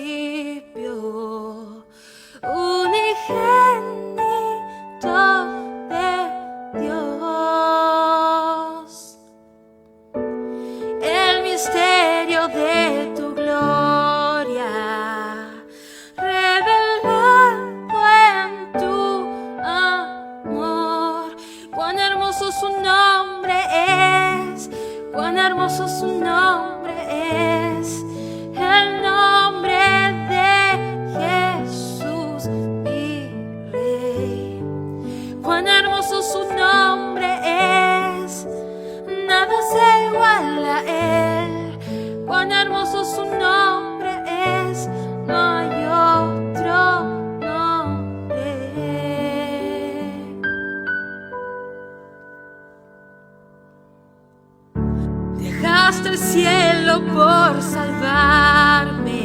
principio, unigénito de Dios, el misterio de tu gloria, revelado en tu amor. Cuán hermoso su nombre es, cuán hermoso su nombre es. El nombre de Jesús, mi Rey. Cuán hermoso su nombre es, nada se iguala a él. Cuán hermoso su nombre es, no hay otro nombre. Dejaste el cielo por salvarme,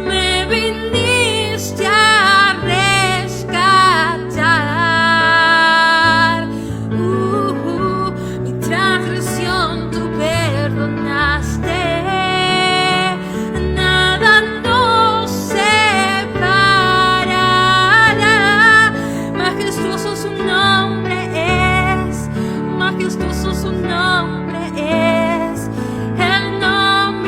me viniste a rescatar. Mi transgresión tú perdonaste, nada nos separará. Majestuoso su nombre es, majestuoso su nombre es. El nombre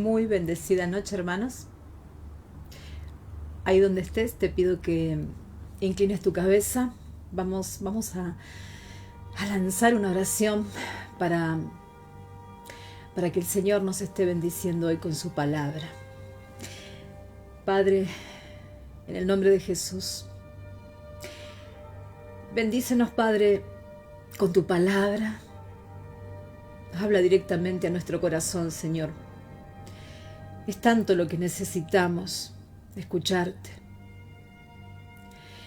Muy bendecida noche, hermanos. Ahí donde estés, te pido que inclines tu cabeza. Vamos a lanzar una oración para que el Señor nos esté bendiciendo hoy con su palabra. Padre, en el nombre de Jesús, bendícenos, Padre, con tu palabra. Habla directamente a nuestro corazón, Señor. Es tanto lo que necesitamos escucharte.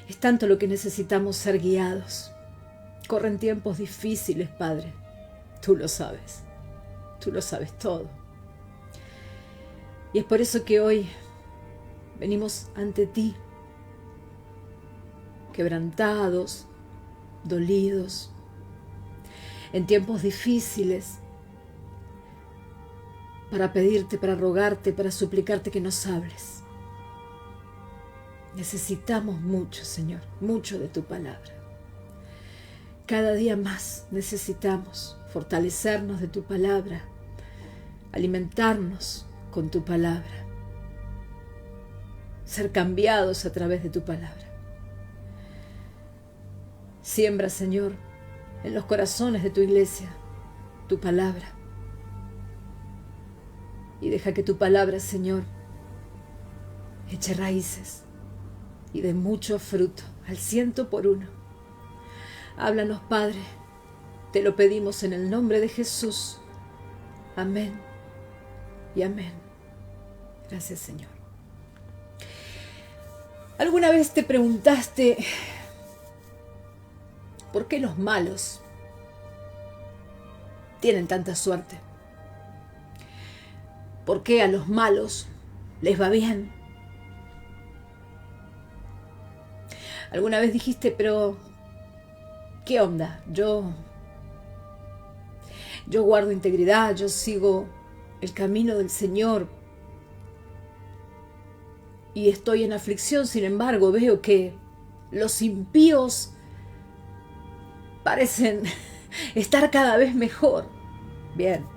Es tanto lo que necesitamos ser guiados. Corren tiempos difíciles, Padre. Tú lo sabes. Tú lo sabes todo. Y es por eso que hoy venimos ante ti, quebrantados, dolidos, en tiempos difíciles, para pedirte, para rogarte, para suplicarte que nos hables. Necesitamos mucho, Señor, mucho de tu palabra. Cada día más necesitamos fortalecernos de tu palabra, alimentarnos con tu palabra, ser cambiados a través de tu palabra. Siembra, Señor, en los corazones de tu iglesia tu palabra. Y deja que tu palabra, Señor, eche raíces y dé mucho fruto, al 100%. Háblanos, Padre, te lo pedimos en el nombre de Jesús. Amén y amén. Gracias, Señor. ¿Alguna vez te preguntaste por qué los malos tienen tanta suerte? ¿Por qué a los malos les va bien? ¿Alguna vez dijiste, pero qué onda? Yo guardo integridad, yo sigo el camino del Señor y estoy en aflicción, sin embargo veo que los impíos parecen estar cada vez mejor. Bien.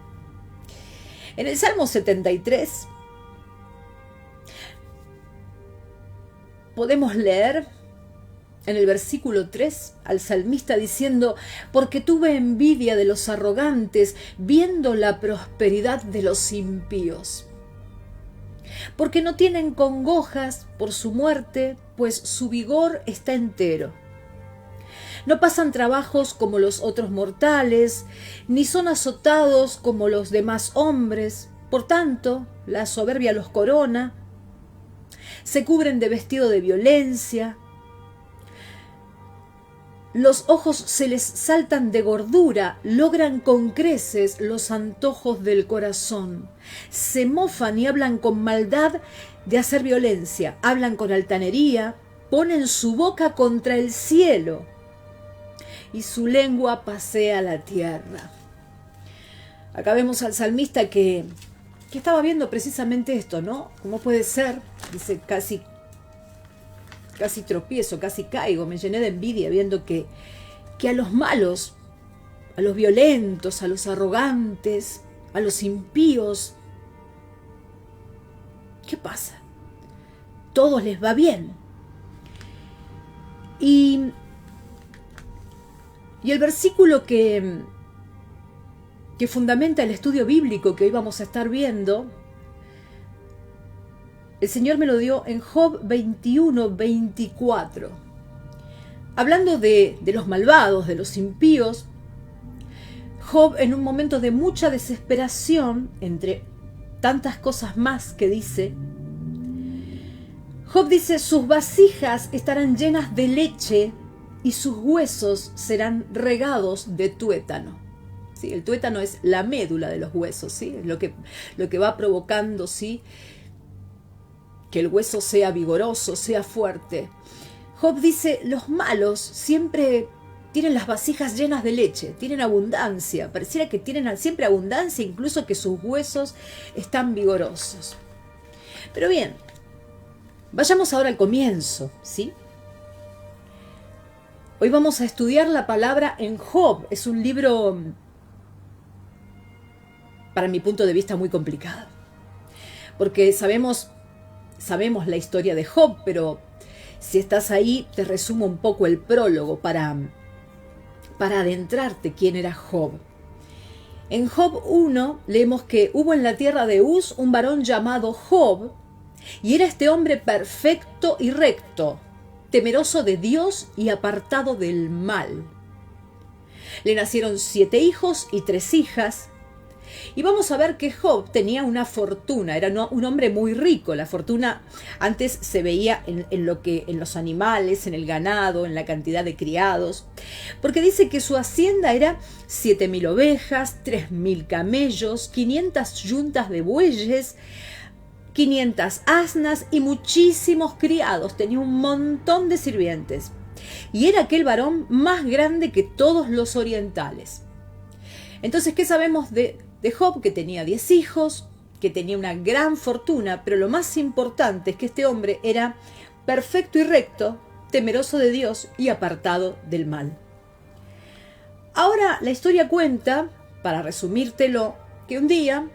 En el Salmo 73 podemos leer en el versículo 3 al salmista diciendo: porque tuve envidia de los arrogantes, viendo la prosperidad de los impíos. Porque no tienen congojas por su muerte, pues su vigor está entero. No pasan trabajos como los otros mortales, ni son azotados como los demás hombres. Por tanto, la soberbia los corona. Se cubren de vestido de violencia. Los ojos se les saltan de gordura, logran con creces los antojos del corazón. Se mofan y hablan con maldad de hacer violencia. Hablan con altanería, ponen su boca contra el cielo y su lengua pasea la tierra. Acá vemos al salmista que estaba viendo precisamente esto, ¿no? ¿Cómo puede ser? Dice, casi tropiezo, casi caigo, me llené de envidia viendo que a los malos, a los violentos, a los arrogantes, a los impíos, ¿qué pasa? Todos les va bien. Y el versículo que fundamenta el estudio bíblico que hoy vamos a estar viendo, el Señor me lo dio en Job 21:24. Hablando de los malvados, de los impíos, Job, en un momento de mucha desesperación, entre tantas cosas más que dice, Job dice: sus vasijas estarán llenas de leche y sus huesos serán regados de tuétano. ¿Sí? El tuétano es la médula de los huesos, ¿sí? Es lo que va provocando, ¿sí?, que el hueso sea vigoroso, sea fuerte. Job dice: los malos siempre tienen las vasijas llenas de leche, tienen abundancia, pareciera que tienen siempre abundancia, incluso que sus huesos están vigorosos. Pero bien, vayamos ahora al comienzo, ¿sí? Hoy vamos a estudiar la palabra en Job. Es un libro, para mi punto de vista, muy complicado. porque sabemos la historia de Job, pero si estás ahí, te resumo un poco el prólogo para adentrarte quién era Job. En Job 1 leemos que hubo en la tierra de Uz un varón llamado Job, y era este hombre perfecto y recto, temeroso de Dios y apartado del mal. Le nacieron 7 hijos y 3 hijas, y vamos a ver que Job tenía una fortuna, era un hombre muy rico. La fortuna antes se veía en los animales, en el ganado, en la cantidad de criados, porque dice que su hacienda era 7.000 ovejas, 3.000 camellos, 500 yuntas de bueyes, 500 asnas y muchísimos criados. Tenía un montón de sirvientes. Y era aquel varón más grande que todos los orientales. Entonces, ¿qué sabemos de Job? Que tenía 10 hijos, que tenía una gran fortuna, pero lo más importante es que este hombre era perfecto y recto, temeroso de Dios y apartado del mal. Ahora la historia cuenta, para resumírtelo, que un día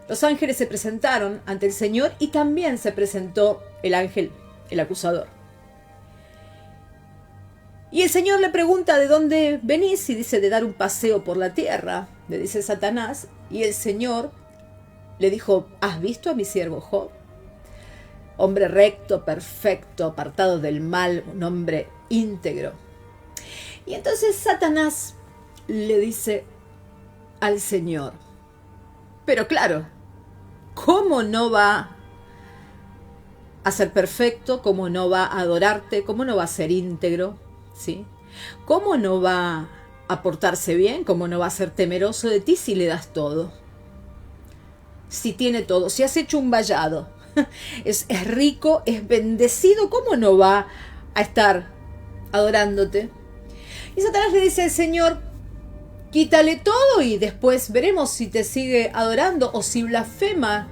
los ángeles se presentaron ante el Señor y también se presentó el ángel, el acusador. Y el Señor le pregunta de dónde venís y dice de dar un paseo por la tierra, le dice Satanás. Y el Señor le dijo, ¿has visto a mi siervo Job? Hombre recto, perfecto, apartado del mal, un hombre íntegro. Y entonces Satanás le dice al Señor, pero claro, ¿cómo no va a ser perfecto? ¿Cómo no va a adorarte? ¿Cómo no va a ser íntegro? ¿Sí? ¿Cómo no va a portarse bien? ¿Cómo no va a ser temeroso de ti si le das todo? Si tiene todo, si has hecho un vallado, es rico, es bendecido, ¿cómo no va a estar adorándote? Y Satanás le dice al Señor, quítale todo y después veremos si te sigue adorando o si blasfema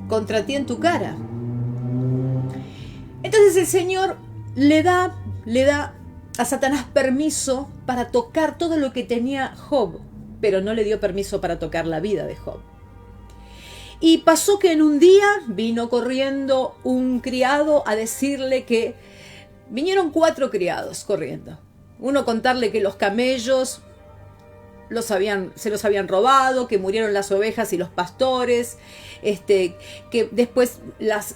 contra ti en tu cara. Entonces el Señor le da a Satanás permiso para tocar todo lo que tenía Job, pero no le dio permiso para tocar la vida de Job. Y pasó que en un día vino corriendo un criado a decirle que vinieron 4 criados corriendo. Uno contarle que los camellos se los habían robado, que murieron las ovejas y los pastores, que después las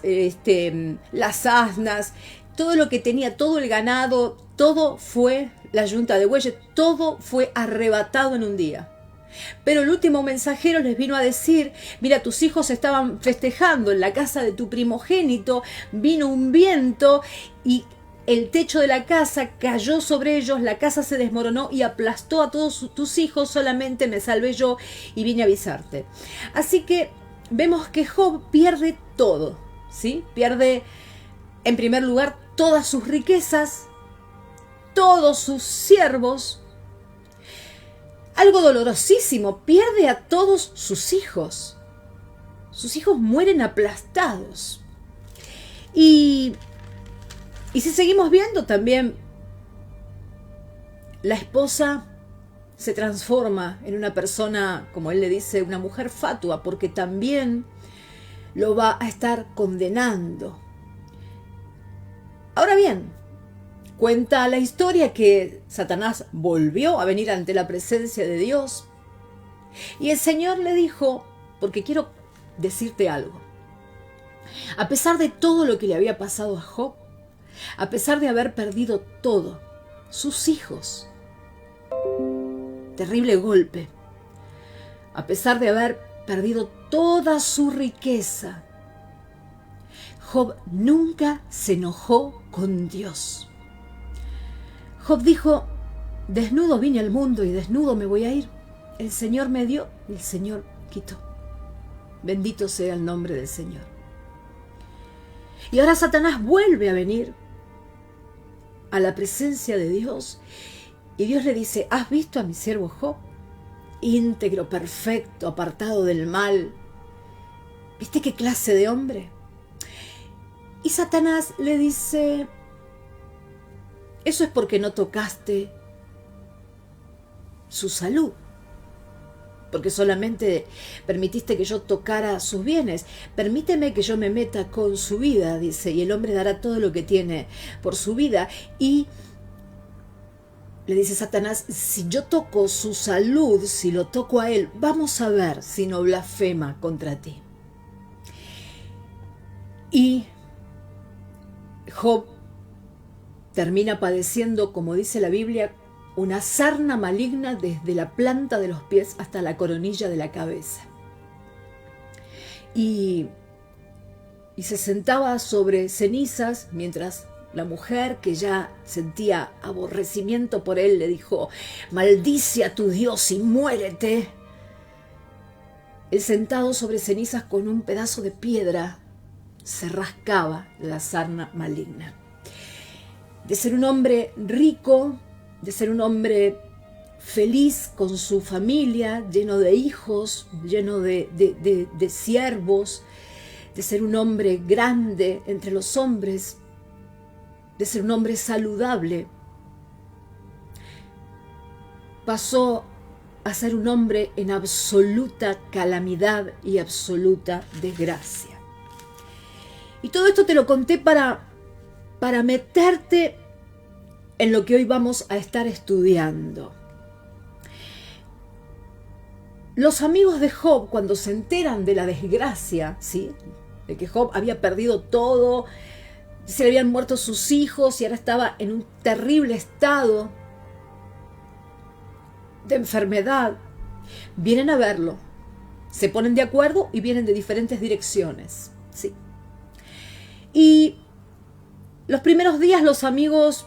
asnas, todo lo que tenía, todo el ganado, todo fue la yunta de bueyes, todo fue arrebatado en un día. Pero el último mensajero les vino a decir, mira, tus hijos estaban festejando en la casa de tu primogénito, vino un viento y el techo de la casa cayó sobre ellos, la casa se desmoronó y aplastó a todos tus hijos, solamente me salvé yo y vine a avisarte. Así que vemos que Job pierde todo, ¿sí? Pierde, en primer lugar, todas sus riquezas, todos sus siervos. Algo dolorosísimo, pierde a todos sus hijos. Sus hijos mueren aplastados. Y si seguimos viendo también, la esposa se transforma en una persona, como él le dice, una mujer fatua, porque también lo va a estar condenando. Ahora bien, cuenta la historia que Satanás volvió a venir ante la presencia de Dios y el Señor le dijo, porque quiero decirte algo, a pesar de todo lo que le había pasado a Job, a pesar de haber perdido todo, sus hijos, terrible golpe, a pesar de haber perdido toda su riqueza, Job nunca se enojó con Dios. Job dijo, desnudo vine al mundo y desnudo me voy a ir. El Señor me dio y el Señor quitó. Bendito sea el nombre del Señor. Y ahora Satanás vuelve a venir a la presencia de Dios y Dios le dice, ¿has visto a mi siervo Job? Íntegro, perfecto, apartado del mal. ¿Viste qué clase de hombre? Y Satanás le dice, eso es porque no tocaste su salud. porque solamente permitiste que yo tocara sus bienes. Permíteme que yo me meta con su vida, dice, y el hombre dará todo lo que tiene por su vida. Y le dice Satanás, si yo toco su salud, si lo toco a él, vamos a ver si no blasfema contra ti. Y Job termina padeciendo, como dice la Biblia, una sarna maligna desde la planta de los pies hasta la coronilla de la cabeza. Y se sentaba sobre cenizas mientras la mujer, que ya sentía aborrecimiento por él, le dijo, maldice a tu Dios y muérete. Él, sentado sobre cenizas con un pedazo de piedra, se rascaba la sarna maligna. De ser un hombre rico, de ser un hombre feliz con su familia, lleno de hijos, lleno de siervos, de ser un hombre grande entre los hombres, de ser un hombre saludable, pasó a ser un hombre en absoluta calamidad y absoluta desgracia. Y todo esto te lo conté para meterte en lo que hoy vamos a estar estudiando. Los amigos de Job, cuando se enteran de la desgracia, ¿sí?, de que Job había perdido todo, se le habían muerto sus hijos y ahora estaba en un terrible estado de enfermedad, vienen a verlo, se ponen de acuerdo y vienen de diferentes direcciones, ¿sí? Y los primeros días los amigos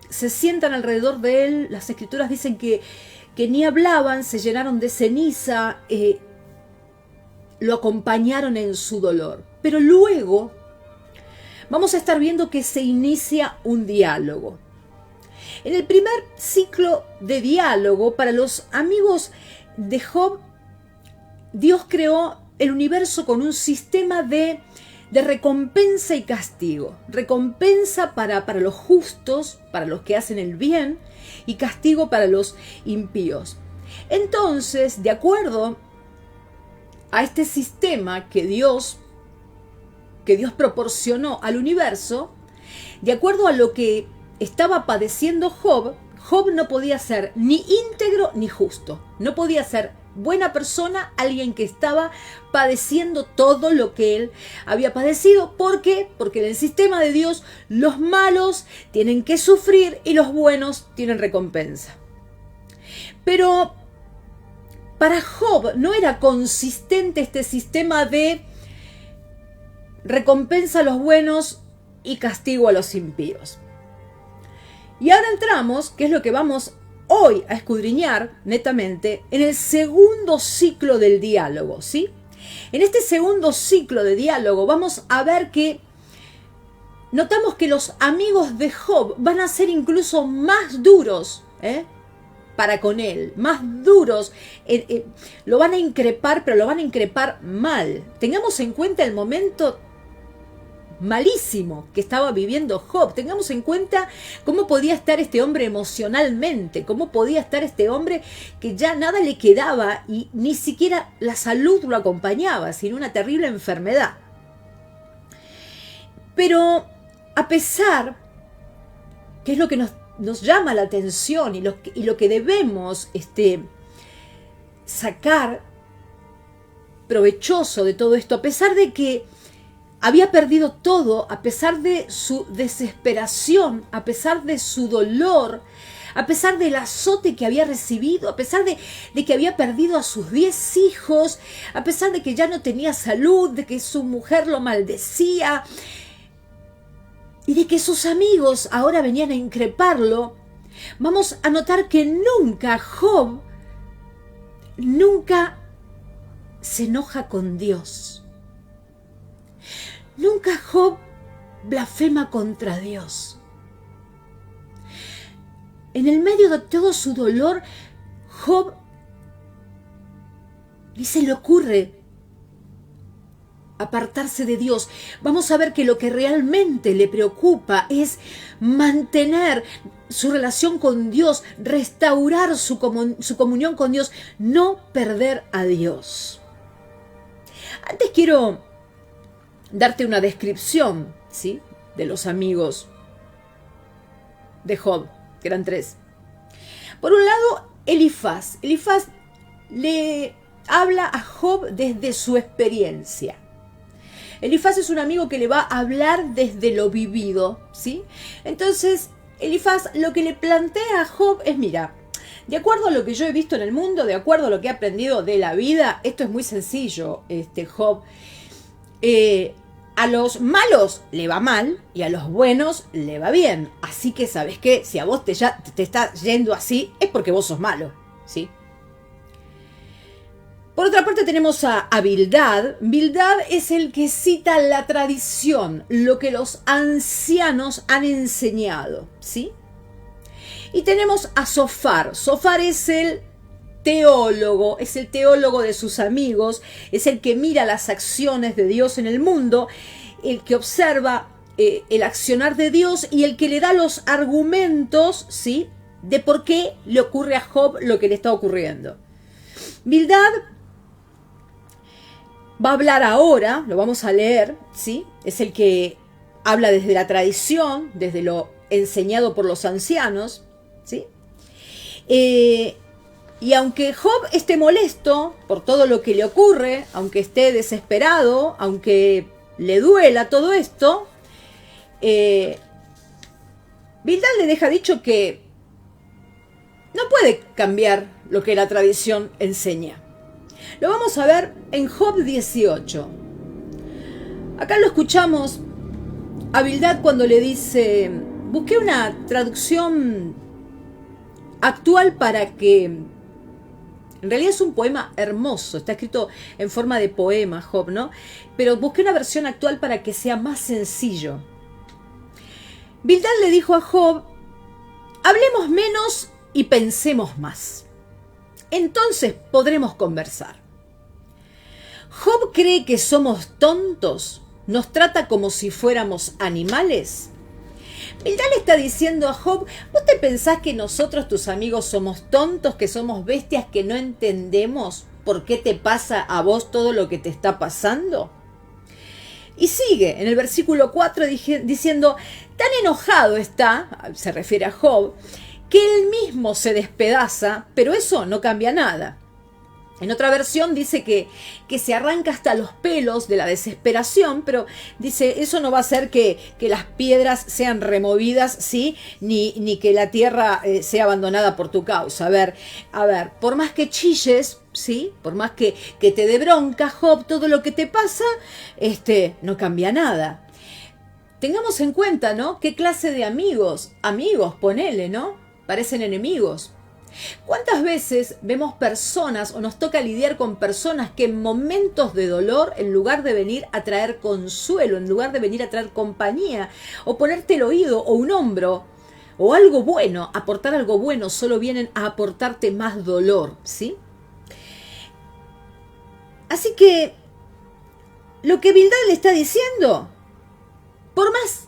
se sientan alrededor de él. Las escrituras dicen que ni hablaban, se llenaron de ceniza, lo acompañaron en su dolor. Pero luego vamos a estar viendo que se inicia un diálogo. En el primer ciclo de diálogo, para los amigos de Job, Dios creó el universo con un sistema de recompensa y castigo. Recompensa para los justos, para los que hacen el bien, y castigo para los impíos. Entonces, de acuerdo a este sistema que Dios proporcionó al universo, de acuerdo a lo que estaba padeciendo Job, Job no podía ser ni íntegro ni justo. No podía ser buena persona, alguien que estaba padeciendo todo lo que él había padecido. ¿Por qué? Porque en el sistema de Dios los malos tienen que sufrir y los buenos tienen recompensa. Pero para Job no era consistente este sistema de recompensa a los buenos y castigo a los impíos. Y ahora entramos, que es lo que vamos hoy a escudriñar netamente, en el segundo ciclo del diálogo, ¿sí? En este segundo ciclo de diálogo vamos a ver que notamos que los amigos de Job van a ser incluso más duros, para con él, más duros, lo van a increpar, pero lo van a increpar mal. Tengamos en cuenta el momento malísimo que estaba viviendo Job. Tengamos en cuenta cómo podía estar este hombre emocionalmente, cómo podía estar este hombre que ya nada le quedaba y ni siquiera la salud lo acompañaba, sino una terrible enfermedad. Pero a pesar, que es lo que nos llama la atención y lo que debemos sacar provechoso de todo esto, a pesar de que había perdido todo, a pesar de su desesperación, a pesar de su dolor, a pesar del azote que había recibido, a pesar de que había perdido a sus 10 hijos, a pesar de que ya no tenía salud, de que su mujer lo maldecía y de que sus amigos ahora venían a increparlo, vamos a notar que Job nunca se enoja con Dios. Nunca Job blasfema contra Dios. En el medio de todo su dolor, Job ni se le ocurre apartarse de Dios, vamos a ver que lo que realmente le preocupa es mantener su relación con Dios, restaurar su comunión con Dios, no perder a Dios. Antes quiero darte una descripción, ¿sí?, de los amigos de Job, que eran 3. Por un lado, Elifaz. Elifaz le habla a Job desde su experiencia. Elifaz es un amigo que le va a hablar desde lo vivido, ¿sí? Entonces, Elifaz lo que le plantea a Job es, mira, de acuerdo a lo que yo he visto en el mundo, de acuerdo a lo que he aprendido de la vida, esto es muy sencillo, Job. A los malos le va mal y a los buenos le va bien. Así que, ¿sabes qué? Si a vos te está yendo así, es porque vos sos malo, ¿sí? Por otra parte tenemos a Bildad. Bildad es el que cita la tradición, lo que los ancianos han enseñado, ¿sí? Y tenemos a Zofar. Zofar es el teólogo de sus amigos, es el que mira las acciones de Dios en el mundo, el que observa el accionar de Dios y el que le da los argumentos, ¿sí?, de por qué le ocurre a Job lo que le está ocurriendo. Bildad va a hablar ahora, lo vamos a leer, ¿sí? Es el que habla desde la tradición, desde lo enseñado por los ancianos, ¿sí? Y aunque Job esté molesto por todo lo que le ocurre, aunque esté desesperado, aunque le duela todo esto, Bildad le deja dicho que no puede cambiar lo que la tradición enseña. Lo vamos a ver en Job 18. Acá lo escuchamos a Bildad cuando le dice, busqué una traducción actual para que... En realidad es un poema hermoso, está escrito en forma de poema, Job, ¿no? Pero busqué una versión actual para que sea más sencillo. Bildad le dijo a Job, hablemos menos y pensemos más. Entonces podremos conversar. ¿Job cree que somos tontos? ¿Nos trata como si fuéramos animales? Bildad le está diciendo a Job, ¿vos te pensás que nosotros, tus amigos, somos tontos, que somos bestias, que no entendemos por qué te pasa a vos todo lo que te está pasando? Y sigue en el versículo 4 diciendo, tan enojado está, se refiere a Job, que él mismo se despedaza, pero eso no cambia nada. En otra versión dice que se arranca hasta los pelos de la desesperación, pero dice, eso no va a hacer que las piedras sean removidas, ¿sí? Ni que la tierra sea abandonada por tu causa. A ver, por más que chilles, ¿sí? Por más que te dé bronca, Job, todo lo que te pasa, no cambia nada. Tengamos en cuenta, ¿no? ¿Qué clase de amigos? Amigos, ponele, ¿no? Parecen enemigos. ¿Cuántas veces vemos personas o nos toca lidiar con personas que en momentos de dolor, en lugar de venir a traer consuelo, en lugar de venir a traer compañía, o ponerte el oído o un hombro, o algo bueno, aportar algo bueno, solo vienen a aportarte más dolor, ¿sí? Así que, lo que Bildad le está diciendo, por más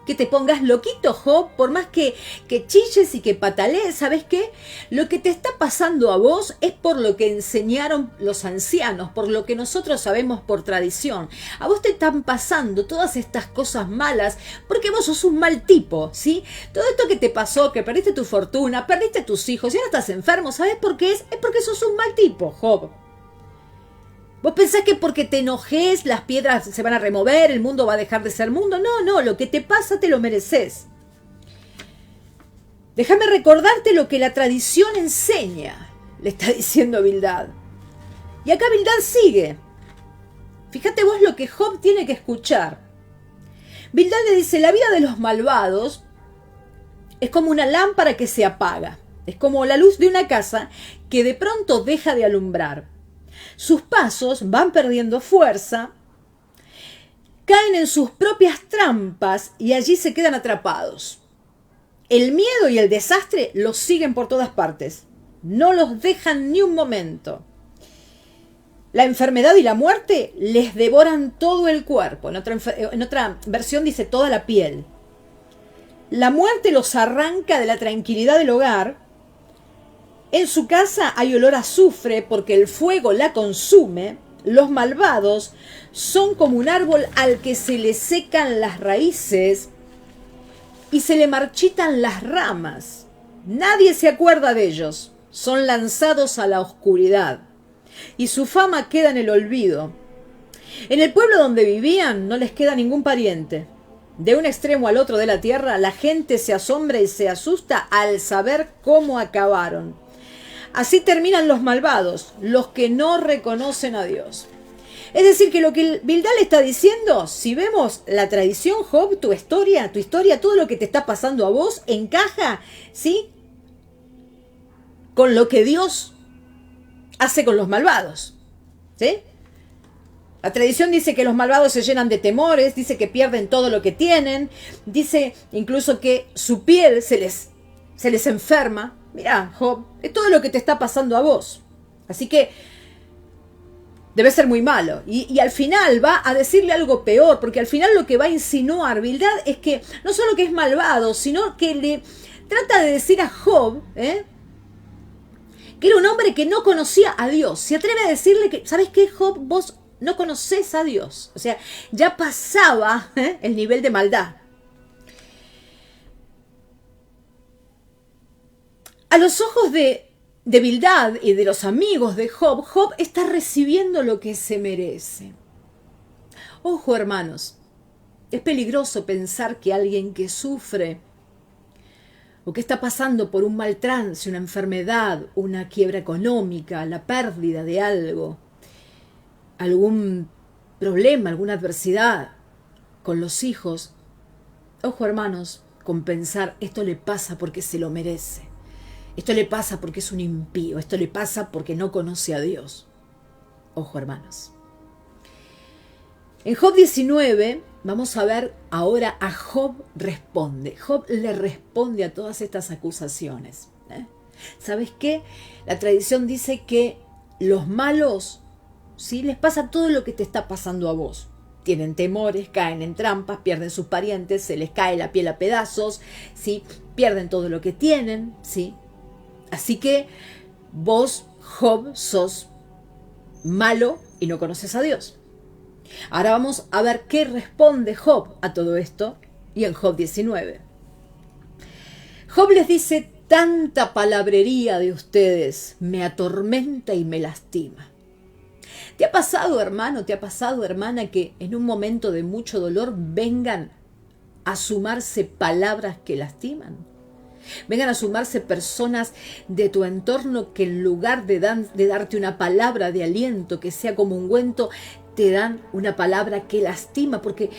que te pongas loquito, Job, por más que chilles y que patalees, ¿sabes qué? Lo que te está pasando a vos es por lo que enseñaron los ancianos, por lo que nosotros sabemos por tradición. A vos te están pasando todas estas cosas malas porque vos sos un mal tipo, ¿sí? Todo esto que te pasó, que perdiste tu fortuna, perdiste tus hijos y ahora estás enfermo, ¿sabes por qué es? Es porque sos un mal tipo, Job. ¿Vos pensás que porque te enojes las piedras se van a remover, el mundo va a dejar de ser mundo? No, lo que te pasa te lo mereces. Déjame recordarte lo que la tradición enseña, le está diciendo Bildad. Y acá Bildad sigue. Fíjate vos lo que Job tiene que escuchar. Bildad le dice, la vida de los malvados es como una lámpara que se apaga. Es como la luz de una casa que de pronto deja de alumbrar. Sus pasos van perdiendo fuerza, caen en sus propias trampas y allí se quedan atrapados. El miedo y el desastre los siguen por todas partes, no los dejan ni un momento. la enfermedad y la muerte les devoran todo el cuerpo. En otra versión dice toda la piel. La muerte los arranca de la tranquilidad del hogar. En su casa hay olor a azufre porque el fuego la consume. Los malvados son como un árbol al que se le secan las raíces y se le marchitan las ramas. Nadie se acuerda de ellos. Son lanzados a la oscuridad y su fama queda en el olvido. En el pueblo donde vivían no les queda ningún pariente. De un extremo al otro de la tierra, la gente se asombra y se asusta al saber cómo acabaron. Así terminan los malvados, los que no reconocen a Dios. Es decir, que lo que Bildad está diciendo, si vemos la tradición, Job, tu historia, todo lo que te está pasando a vos, encaja, ¿sí?, con lo que Dios hace con los malvados, ¿sí? La tradición dice que los malvados se llenan de temores, dice que pierden todo lo que tienen, dice incluso que su piel se les enferma. Mirá, Job, es todo lo que te está pasando a vos. Así que debe ser muy malo. Y al final va a decirle algo peor, porque al final lo que va a insinuar Bildad es que no solo que es malvado, sino que le trata de decir a Job, que era un hombre que no conocía a Dios. Se atreve a decirle que, ¿sabes qué, Job? Vos no conocés a Dios. O sea, ya pasaba el nivel de maldad. A los ojos de Bildad y de los amigos de Job, Job está recibiendo lo que se merece. Ojo, hermanos, es peligroso pensar que alguien que sufre o que está pasando por un mal trance, una enfermedad, una quiebra económica, la pérdida de algo, algún problema, alguna adversidad con los hijos. Ojo, hermanos, con pensar, esto le pasa porque se lo merece. Esto le pasa porque es un impío. Esto le pasa porque no conoce a Dios. Ojo, hermanos. En Job 19 vamos a ver ahora a Job responde. Job le responde a todas estas acusaciones. ¿Sabes qué? La tradición dice que los malos, ¿sí?, les pasa todo lo que te está pasando a vos. Tienen temores, caen en trampas, pierden sus parientes, se les cae la piel a pedazos, ¿sí?, pierden todo lo que tienen, ¿sí? Así que vos, Job, sos malo y no conoces a Dios. Ahora vamos a ver qué responde Job a todo esto, y en Job 19. Job les dice: tanta palabrería de ustedes me atormenta y me lastima. ¿Te ha pasado, hermano, te ha pasado, hermana, que en un momento de mucho dolor vengan a sumarse palabras que lastiman? Vengan a sumarse personas de tu entorno que en lugar de darte una palabra de aliento que sea como ungüento, te dan una palabra que lastima, porque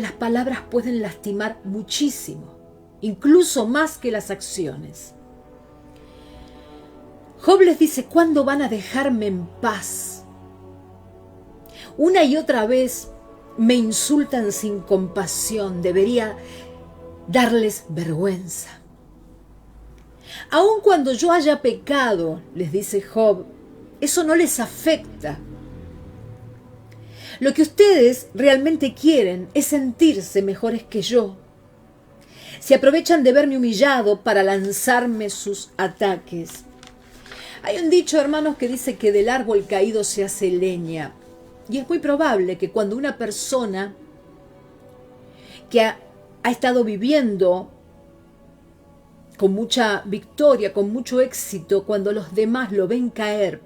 las palabras pueden lastimar muchísimo, incluso más que las acciones. Job les dice: ¿cuándo van a dejarme en paz? Una y otra vez me insultan sin compasión, debería darles vergüenza. Aun cuando yo haya pecado, les dice Job, eso no les afecta. Lo que ustedes realmente quieren es sentirse mejores que yo. Se aprovechan de verme humillado para lanzarme sus ataques. Hay un dicho, hermanos, que dice que del árbol caído se hace leña. Y es muy probable que cuando una persona que ha estado viviendo con mucha victoria, con mucho éxito, cuando los demás lo ven caer,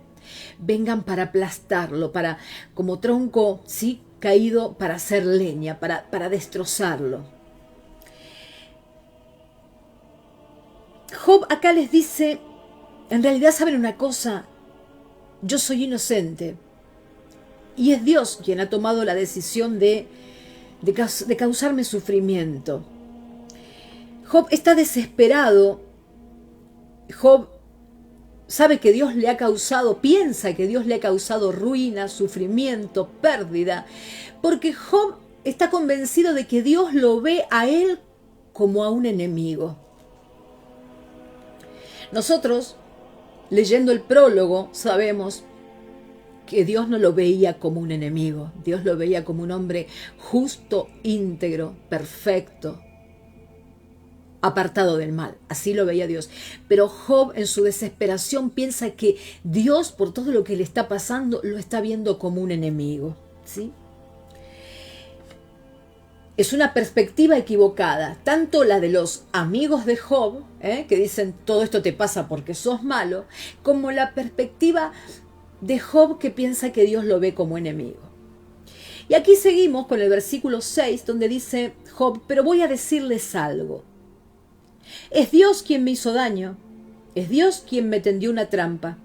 vengan para aplastarlo, para, como tronco, ¿sí?, caído, para hacer leña, para destrozarlo. Job acá les dice: en realidad, ¿saben una cosa? Yo soy inocente. Y es Dios quien ha tomado la decisión de causarme sufrimiento. Job está desesperado. Job sabe que Dios le ha causado, piensa que Dios le ha causado ruina, sufrimiento, pérdida, porque Job está convencido de que Dios lo ve a él como a un enemigo. Nosotros, leyendo el prólogo, sabemos que Dios no lo veía como un enemigo, Dios lo veía como un hombre justo, íntegro, perfecto, apartado del mal. Así lo veía Dios. Pero Job, en su desesperación, piensa que Dios, por todo lo que le está pasando, lo está viendo como un enemigo, ¿sí? Es una perspectiva equivocada, tanto la de los amigos de Job, que dicen todo esto te pasa porque sos malo, como la perspectiva de Job, que piensa que Dios lo ve como enemigo. Y aquí seguimos con el versículo 6, donde dice Job: pero voy a decirles algo. Es Dios quien me hizo daño, es Dios quien me tendió una trampa.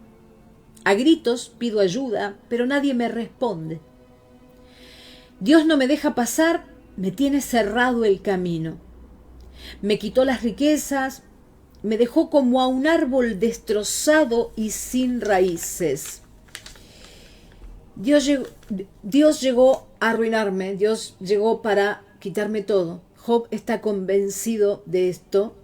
A gritos pido ayuda, pero nadie me responde. Dios no me deja pasar, me tiene cerrado el camino. Me quitó las riquezas, me dejó como a un árbol destrozado y sin raíces. Dios llegó a arruinarme, Dios llegó para quitarme todo. Job está convencido de esto.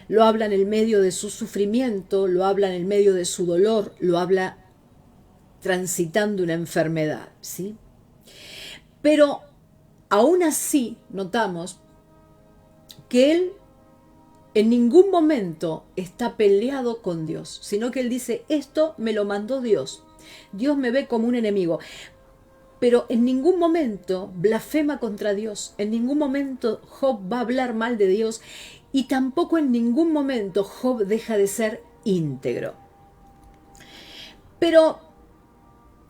Lo habla en el medio de su sufrimiento, lo habla en el medio de su dolor, lo habla transitando una enfermedad, ¿sí? Pero aún así notamos que él en ningún momento está peleado con Dios, sino que él dice: esto me lo mandó Dios. Dios me ve como un enemigo. Pero en ningún momento blasfema contra Dios, en ningún momento Job va a hablar mal de Dios, y tampoco en ningún momento Job deja de ser íntegro. Pero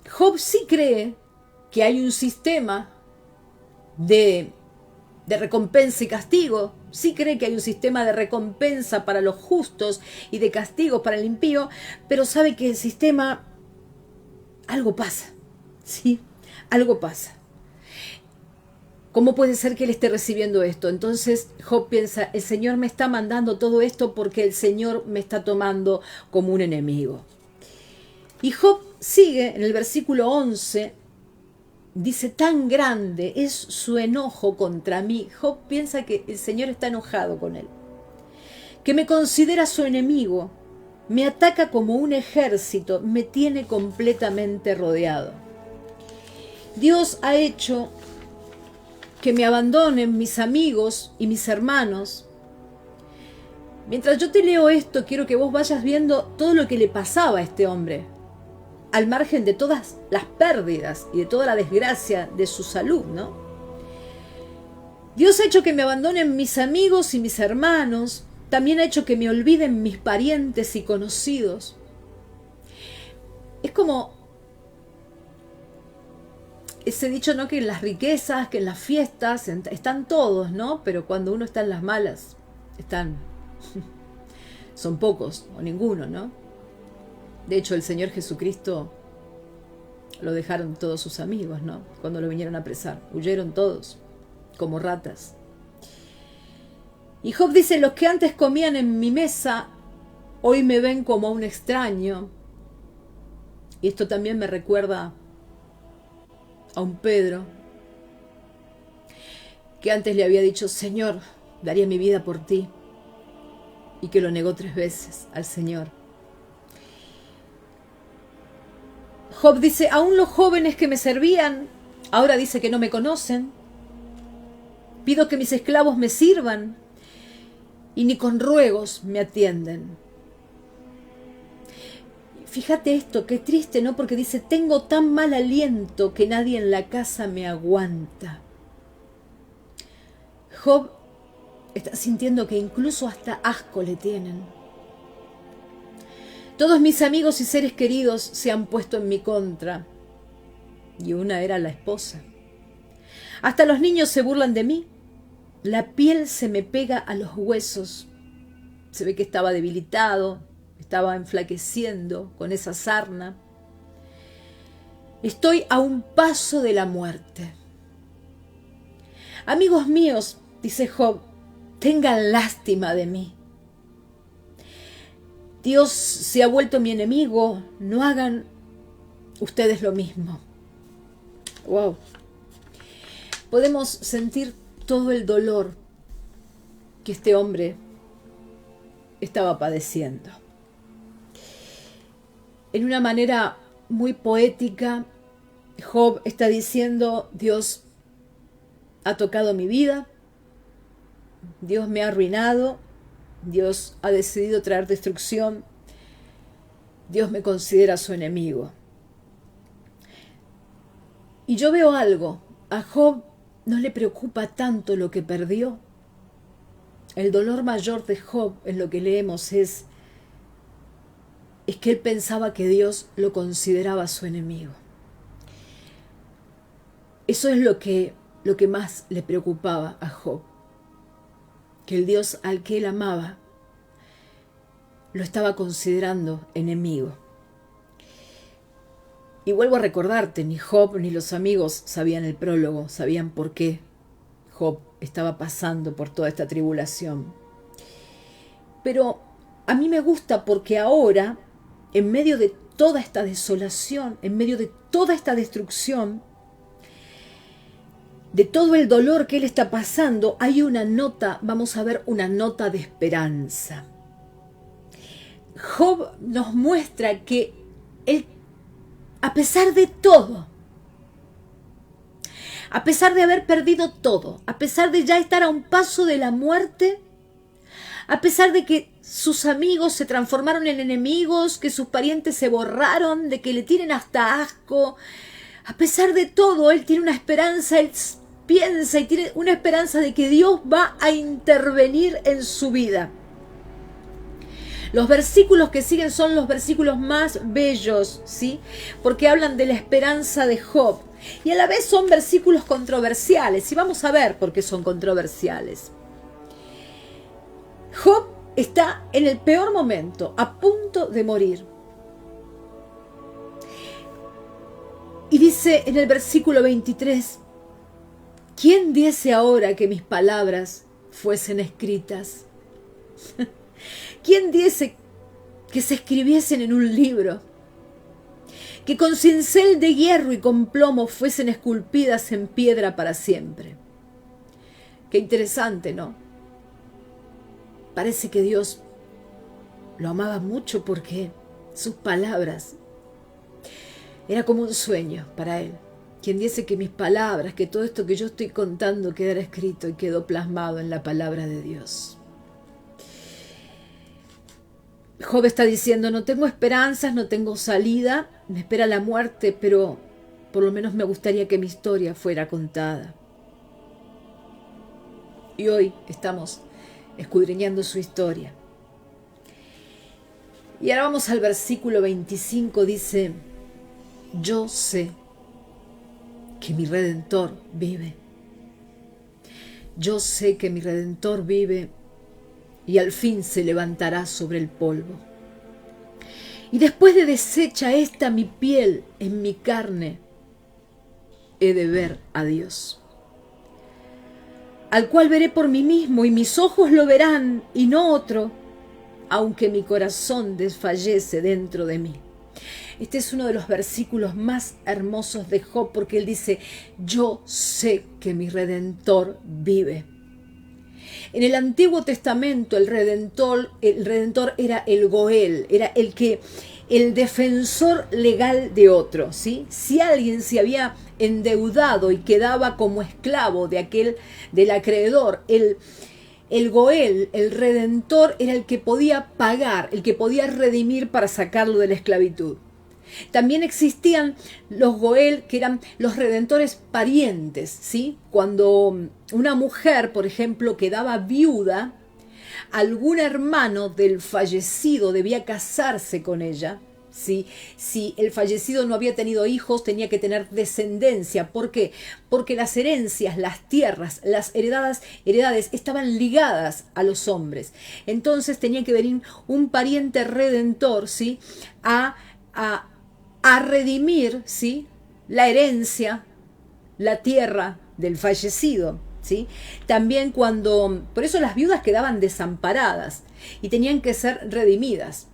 Job sí cree que hay un sistema de recompensa y castigo, sí cree que hay un sistema de recompensa para los justos y de castigo para el impío, pero sabe que el sistema, algo pasa, ¿sí? Algo pasa. ¿Cómo puede ser que él esté recibiendo esto? Entonces Job piensa: el Señor me está mandando todo esto porque el Señor me está tomando como un enemigo. Y Job sigue en el versículo 11, dice: tan grande es su enojo contra mí. Job piensa que el Señor está enojado con él, que me considera su enemigo, me ataca como un ejército, me tiene completamente rodeado. Dios ha hecho que me abandonen mis amigos y mis hermanos. Mientras yo te leo esto, quiero que vos vayas viendo todo lo que le pasaba a este hombre, al margen de todas las pérdidas y de toda la desgracia de su salud, ¿no? Dios ha hecho que me abandonen mis amigos y mis hermanos, también ha hecho que me olviden mis parientes y conocidos. Es como ese dicho, ¿no? Que en las riquezas, que en las fiestas están todos, ¿no? Pero cuando uno está en las malas, son pocos o ninguno, ¿no? De hecho, el Señor Jesucristo lo dejaron todos sus amigos, ¿no? Cuando lo vinieron a apresar, huyeron todos, como ratas. Y Job dice: los que antes comían en mi mesa, hoy me ven como a un extraño. Y esto también me recuerda a un Pedro, que antes le había dicho: Señor, daría mi vida por ti, y que lo negó 3 veces al Señor. Job dice: aún los jóvenes que me servían, ahora dice que no me conocen. Pido que mis esclavos me sirvan, y ni con ruegos me atienden. Fíjate esto, qué triste, ¿no? Porque dice: tengo tan mal aliento que nadie en la casa me aguanta. Job está sintiendo que incluso hasta asco le tienen. Todos mis amigos y seres queridos se han puesto en mi contra. Y una era la esposa. Hasta los niños se burlan de mí. La piel se me pega a los huesos. Se ve que estaba debilitado, estaba enflaqueciendo con esa sarna. Estoy a un paso de la muerte. Amigos míos, dice Job, tengan lástima de mí. Dios se ha vuelto mi enemigo, no hagan ustedes lo mismo. Wow. Podemos sentir todo el dolor que este hombre estaba padeciendo. En una manera muy poética. Job está diciendo: Dios ha tocado mi vida, Dios me ha arruinado, Dios ha decidido traer destrucción, Dios me considera su enemigo. Y yo veo algo: a Job no le preocupa tanto lo que perdió. El dolor mayor de Job, en lo que leemos, es que él pensaba que Dios lo consideraba su enemigo. Eso es lo que más le preocupaba a Job, que el Dios al que él amaba lo estaba considerando enemigo. Y vuelvo a recordarte, ni Job ni los amigos sabían el prólogo, sabían por qué Job estaba pasando por toda esta tribulación. Pero a mí me gusta porque ahora, en medio de toda esta desolación, en medio de toda esta destrucción, de todo el dolor que él está pasando, hay una nota, vamos a ver, una nota de esperanza. Job nos muestra que él, a pesar de todo, a pesar de haber perdido todo, a pesar de ya estar a un paso de la muerte, a pesar de que sus amigos se transformaron en enemigos, que sus parientes se borraron, de que le tienen hasta asco, a pesar de todo, él tiene una esperanza, él piensa y tiene una esperanza de que Dios va a intervenir en su vida. Los versículos que siguen son los versículos más bellos, ¿sí? Porque hablan de la esperanza de Job. Y a la vez son versículos controversiales. Y vamos a ver por qué son controversiales. Job está en el peor momento, a punto de morir. Y dice en el versículo 23, ¿quién diese ahora que mis palabras fuesen escritas? ¿Quién diese que se escribiesen en un libro? Que con cincel de hierro y con plomo fuesen esculpidas en piedra para siempre. Qué interesante, ¿no? Parece que Dios lo amaba mucho porque sus palabras era como un sueño para él. Quien diese que mis palabras, que todo esto que yo estoy contando quedara escrito y quedó plasmado en la palabra de Dios. Job está diciendo: no tengo esperanzas, no tengo salida, me espera la muerte, pero por lo menos me gustaría que mi historia fuera contada. Y hoy estamos escudriñando su historia. Y ahora vamos al versículo 25, dice: yo sé que mi Redentor vive. Yo sé que mi Redentor vive y al fin se levantará sobre el polvo. Y después de deshecha esta mi piel, en mi carne he de ver a Dios, al cual veré por mí mismo, y mis ojos lo verán y no otro, aunque mi corazón desfallece dentro de mí. Este es uno de los versículos más hermosos de Job, porque él dice: yo sé que mi Redentor vive. En el Antiguo Testamento el Redentor era el Goel, era el defensor legal de otro, ¿sí? Si alguien se había endeudado y quedaba como esclavo del acreedor, el Goel, el Redentor, era el que podía pagar, el que podía redimir para sacarlo de la esclavitud. También existían los Goel, que eran los redentores parientes, ¿sí? Cuando una mujer, por ejemplo, quedaba viuda, algún hermano del fallecido debía casarse con ella, ¿sí? Si el fallecido no había tenido hijos, tenía que tener descendencia. ¿Por qué? Porque las herencias, las tierras, las heredades estaban ligadas a los hombres. Entonces tenía que venir un pariente redentor, ¿sí? a redimir, ¿sí? La herencia, la tierra del fallecido, ¿sí? También por eso las viudas quedaban desamparadas y tenían que ser redimidas.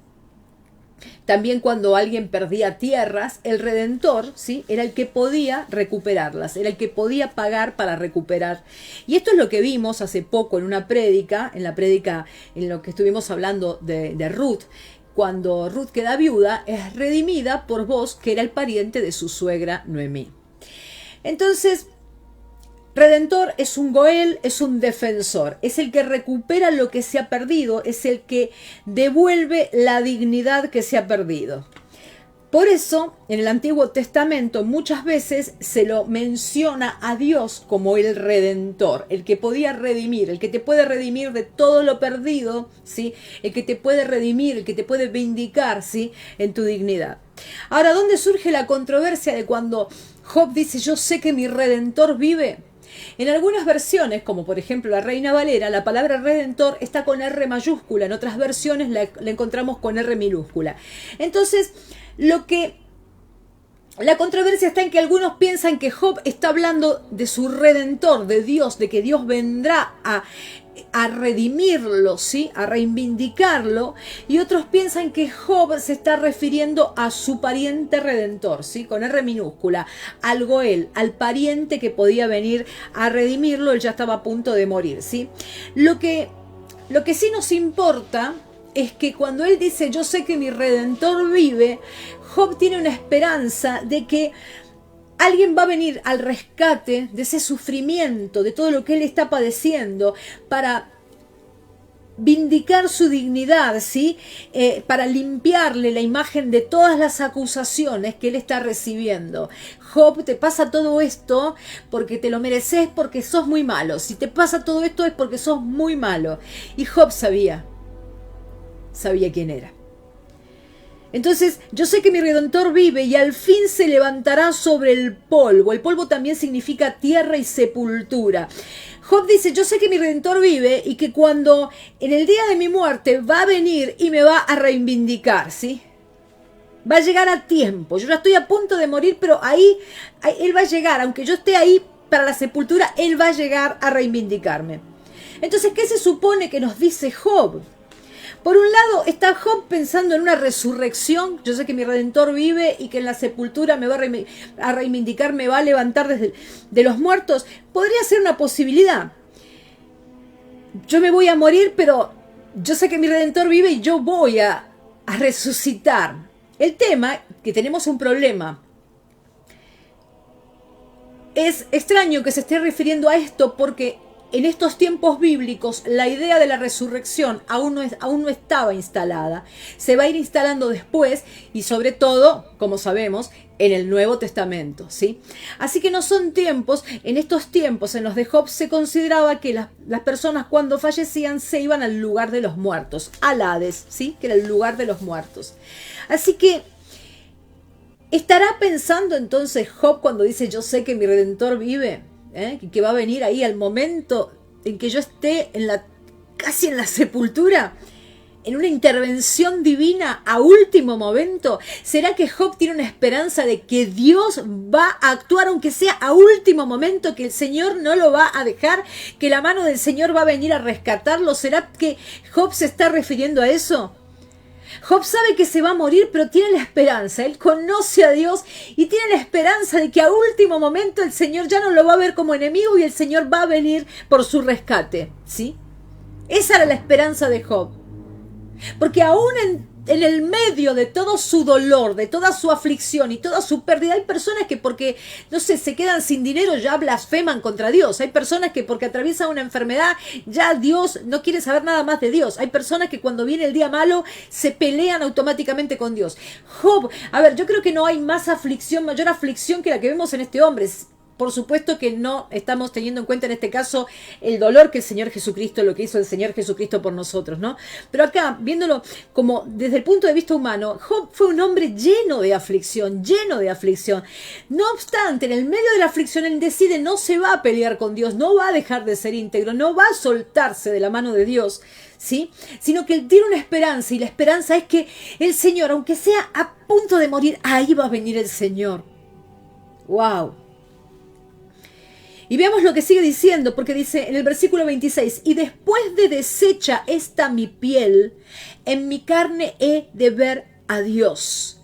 También cuando alguien perdía tierras, el Redentor, ¿sí? Era el que podía recuperarlas, era el que podía pagar para recuperar. Y esto es lo que vimos hace poco en una prédica, en lo que estuvimos hablando de Ruth, cuando Ruth queda viuda, es redimida por Boaz, que era el pariente de su suegra Noemí. Entonces, Redentor es un Goel, es un defensor, es el que recupera lo que se ha perdido, es el que devuelve la dignidad que se ha perdido. Por eso, en el Antiguo Testamento muchas veces se lo menciona a Dios como el Redentor, el que podía redimir, el que te puede redimir de todo lo perdido, ¿sí? El que te puede redimir, el que te puede vindicar, ¿sí? En tu dignidad. Ahora, ¿dónde surge la controversia de cuando Job dice, yo sé que mi Redentor vive? En algunas versiones, como por ejemplo la Reina Valera, la palabra Redentor está con R mayúscula, en otras versiones la encontramos con R minúscula. Entonces, la controversia está en que algunos piensan que Job está hablando de su Redentor, de Dios, de que Dios vendrá a redimirlo, ¿sí? A reivindicarlo, y otros piensan que Job se está refiriendo a su pariente redentor, ¿sí? Con R minúscula, al Goel, al pariente que podía venir a redimirlo. Él ya estaba a punto de morir, ¿sí? Lo que sí nos importa es que cuando él dice, yo sé que mi Redentor vive, Job tiene una esperanza de que alguien va a venir al rescate de ese sufrimiento, de todo lo que él está padeciendo, para vindicar su dignidad, ¿sí? Para limpiarle la imagen de todas las acusaciones que él está recibiendo. Job, te pasa todo esto porque te lo mereces, porque sos muy malo. Si te pasa todo esto es porque sos muy malo. Y Job sabía quién era. Entonces, yo sé que mi Redentor vive y al fin se levantará sobre el polvo. El polvo también significa tierra y sepultura. Job dice, yo sé que mi Redentor vive y que cuando en el día de mi muerte va a venir y me va a reivindicar, ¿sí? Va a llegar a tiempo. Yo ya estoy a punto de morir, pero ahí él va a llegar. Aunque yo esté ahí para la sepultura, él va a llegar a reivindicarme. Entonces, ¿qué se supone que nos dice Job? Por un lado, está Job pensando en una resurrección. Yo sé que mi Redentor vive y que en la sepultura me va a reivindicar, me va a levantar de los muertos. Podría ser una posibilidad. Yo me voy a morir, pero yo sé que mi Redentor vive y yo voy a resucitar. El tema, que tenemos un problema. Es extraño que se esté refiriendo a esto porque en estos tiempos bíblicos la idea de la resurrección aún no estaba instalada. Se va a ir instalando después y sobre todo, como sabemos, en el Nuevo Testamento, ¿sí? Así que no son tiempos, en estos tiempos en los de Job se consideraba que las personas cuando fallecían se iban al lugar de los muertos, al Hades, ¿sí? Que era el lugar de los muertos. Así que ¿estará pensando entonces Job cuando dice yo sé que mi Redentor vive? Que va a venir ahí al momento en que yo esté casi en la sepultura, en una intervención divina a último momento. ¿Será que Job tiene una esperanza de que Dios va a actuar aunque sea a último momento, que el Señor no lo va a dejar, que la mano del Señor va a venir a rescatarlo? ¿Será que Job se está refiriendo a eso? Job sabe que se va a morir, pero tiene la esperanza. Él conoce a Dios y tiene la esperanza de que a último momento el Señor ya no lo va a ver como enemigo y el Señor va a venir por su rescate, ¿sí? Esa era la esperanza de Job. Porque aún en el medio de todo su dolor, de toda su aflicción y toda su pérdida, hay personas que porque, no sé, se quedan sin dinero ya blasfeman contra Dios. Hay personas que porque atraviesan una enfermedad ya Dios no quiere saber nada más de Dios. Hay personas que cuando viene el día malo se pelean automáticamente con Dios. Job, a ver, yo creo que no hay más aflicción, mayor aflicción que la que vemos en este hombre. Por supuesto que no estamos teniendo en cuenta en este caso el dolor que el Señor Jesucristo, lo que hizo el Señor Jesucristo por nosotros, ¿no? Pero acá, viéndolo como desde el punto de vista humano, Job fue un hombre lleno de aflicción, lleno de aflicción. No obstante, en el medio de la aflicción él decide no se va a pelear con Dios, no va a dejar de ser íntegro, no va a soltarse de la mano de Dios, ¿sí? Sino que él tiene una esperanza y la esperanza es que el Señor, aunque sea a punto de morir, ahí va a venir el Señor. ¡Wow! Y veamos lo que sigue diciendo, porque dice en el versículo 26, y después de deshecha esta mi piel, en mi carne he de ver a Dios.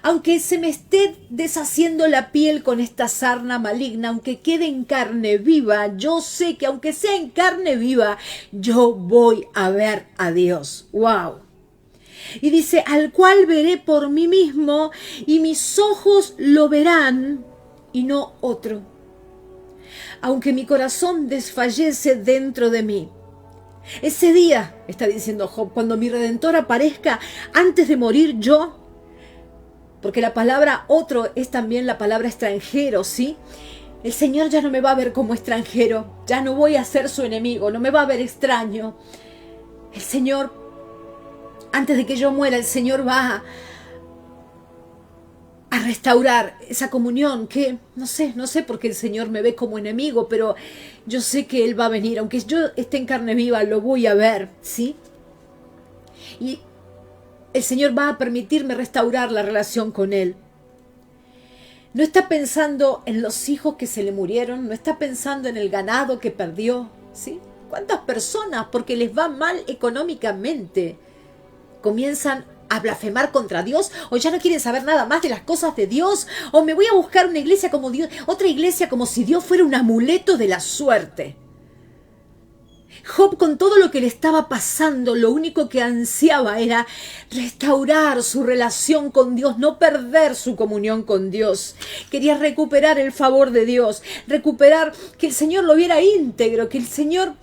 Aunque se me esté deshaciendo la piel con esta sarna maligna, aunque quede en carne viva, yo sé que aunque sea en carne viva, yo voy a ver a Dios. ¡Wow! Y dice, al cual veré por mí mismo y mis ojos lo verán y no otro. Aunque mi corazón desfallece dentro de mí. Ese día, está diciendo Job, cuando mi Redentor aparezca antes de morir yo, porque la palabra otro es también la palabra extranjero, ¿sí? El Señor ya no me va a ver como extranjero, ya no voy a ser su enemigo, no me va a ver extraño. El Señor, antes de que yo muera, el Señor va a restaurar esa comunión que no sé por qué el Señor me ve como enemigo, pero yo sé que Él va a venir, aunque yo esté en carne viva, lo voy a ver, ¿sí? Y el Señor va a permitirme restaurar la relación con Él. No está pensando en los hijos que se le murieron, no está pensando en el ganado que perdió, ¿sí? ¿Cuántas personas, porque les va mal económicamente, comienzan a blasfemar contra Dios, o ya no quieren saber nada más de las cosas de Dios, o me voy a buscar una iglesia como Dios, otra iglesia como si Dios fuera un amuleto de la suerte? Job, con todo lo que le estaba pasando, lo único que ansiaba era restaurar su relación con Dios, no perder su comunión con Dios. Quería recuperar el favor de Dios, recuperar que el Señor lo viera íntegro, que el Señor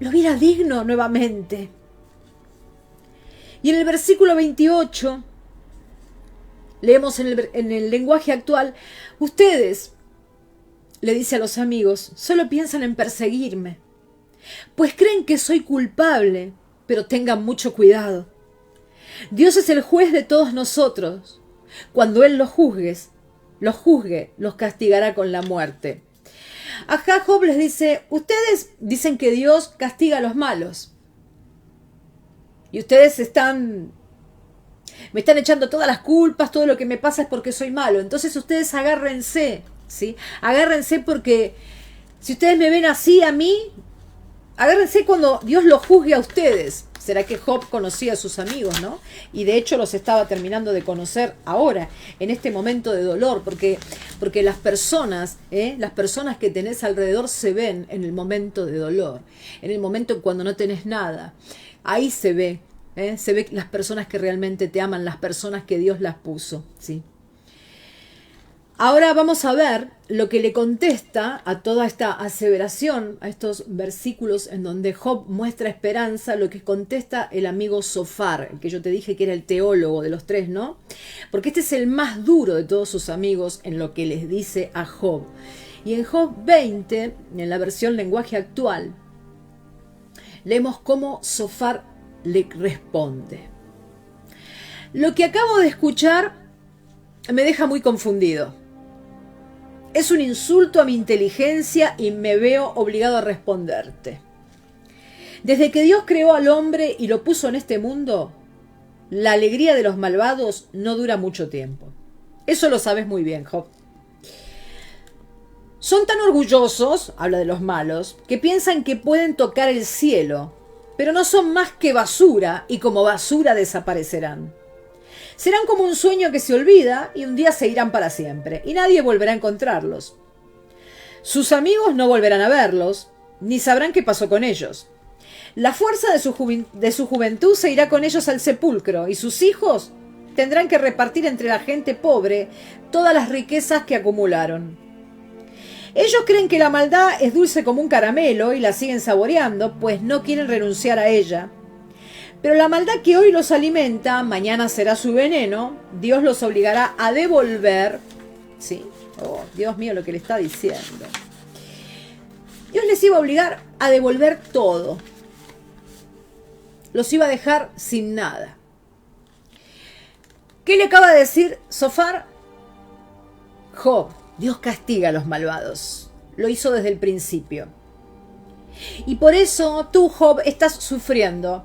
lo viera digno nuevamente. Y en el versículo 28, leemos en el lenguaje actual, ustedes, le dice a los amigos, solo piensan en perseguirme, pues creen que soy culpable, pero tengan mucho cuidado. Dios es el juez de todos nosotros. Cuando Él los juzgue, los castigará con la muerte. Acá Job les dice, ustedes dicen que Dios castiga a los malos. Y ustedes me están echando todas las culpas, todo lo que me pasa es porque soy malo. Entonces ustedes agárrense, ¿sí? Agárrense porque si ustedes me ven así a mí, agárrense cuando Dios los juzgue a ustedes. ¿Será que Job conocía a sus amigos, no? Y de hecho los estaba terminando de conocer ahora, en este momento de dolor, porque las personas que tenés alrededor se ven en el momento de dolor, en el momento en cuando no tenés nada. Ahí se ve las personas que realmente te aman, las personas que Dios las puso, ¿sí? Ahora vamos a ver lo que le contesta a toda esta aseveración, a estos versículos en donde Job muestra esperanza, lo que contesta el amigo Zofar, que yo te dije que era el teólogo de los tres, ¿no? Porque este es el más duro de todos sus amigos en lo que les dice a Job. Y en Job 20, en la versión lenguaje actual, leemos cómo Zofar le responde. Lo que acabo de escuchar me deja muy confundido. Es un insulto a mi inteligencia y me veo obligado a responderte. Desde que Dios creó al hombre y lo puso en este mundo, la alegría de los malvados no dura mucho tiempo. Eso lo sabes muy bien, Job. Son tan orgullosos, habla de los malos, que piensan que pueden tocar el cielo, pero no son más que basura y como basura desaparecerán. Serán como un sueño que se olvida y un día se irán para siempre, y nadie volverá a encontrarlos. Sus amigos no volverán a verlos, ni sabrán qué pasó con ellos. La fuerza de su juventud se irá con ellos al sepulcro, y sus hijos tendrán que repartir entre la gente pobre todas las riquezas que acumularon. Ellos creen que la maldad es dulce como un caramelo y la siguen saboreando, pues no quieren renunciar a ella. Pero la maldad que hoy los alimenta, mañana será su veneno. Dios los obligará a devolver. ¿Sí? Oh, Dios mío, lo que le está diciendo. Dios les iba a obligar a devolver todo. Los iba a dejar sin nada. ¿Qué le acaba de decir Zofar? Job, Dios castiga a los malvados. Lo hizo desde el principio. Y por eso tú, Job, estás sufriendo.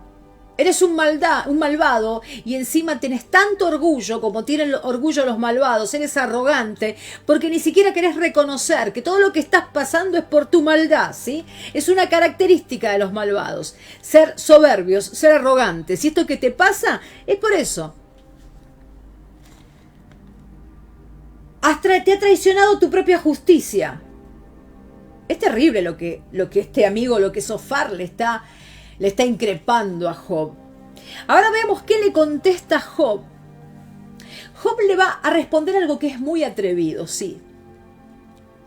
Eres un malvado y encima tienes tanto orgullo como tienen orgullo los malvados. Eres arrogante porque ni siquiera querés reconocer que todo lo que estás pasando es por tu maldad, ¿sí? Es una característica de los malvados. Ser soberbios, ser arrogantes. Y esto que te pasa es por eso. Te ha traicionado tu propia justicia. Es terrible lo que este amigo, lo que Zofar le está increpando a Job. Ahora veamos qué le contesta Job. Job le va a responder algo que es muy atrevido, sí.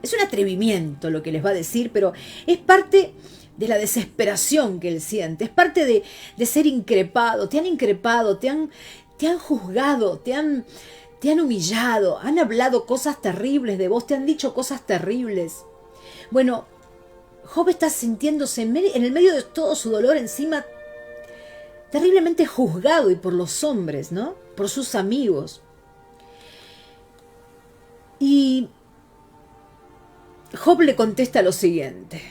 Es un atrevimiento lo que les va a decir, pero es parte de la desesperación que él siente, es parte de ser increpado, te han juzgado, te han humillado, han hablado cosas terribles de vos, te han dicho cosas terribles. Bueno, Job está sintiéndose en el medio de todo su dolor encima terriblemente juzgado, y por los hombres, ¿no? Por sus amigos. Y Job le contesta lo siguiente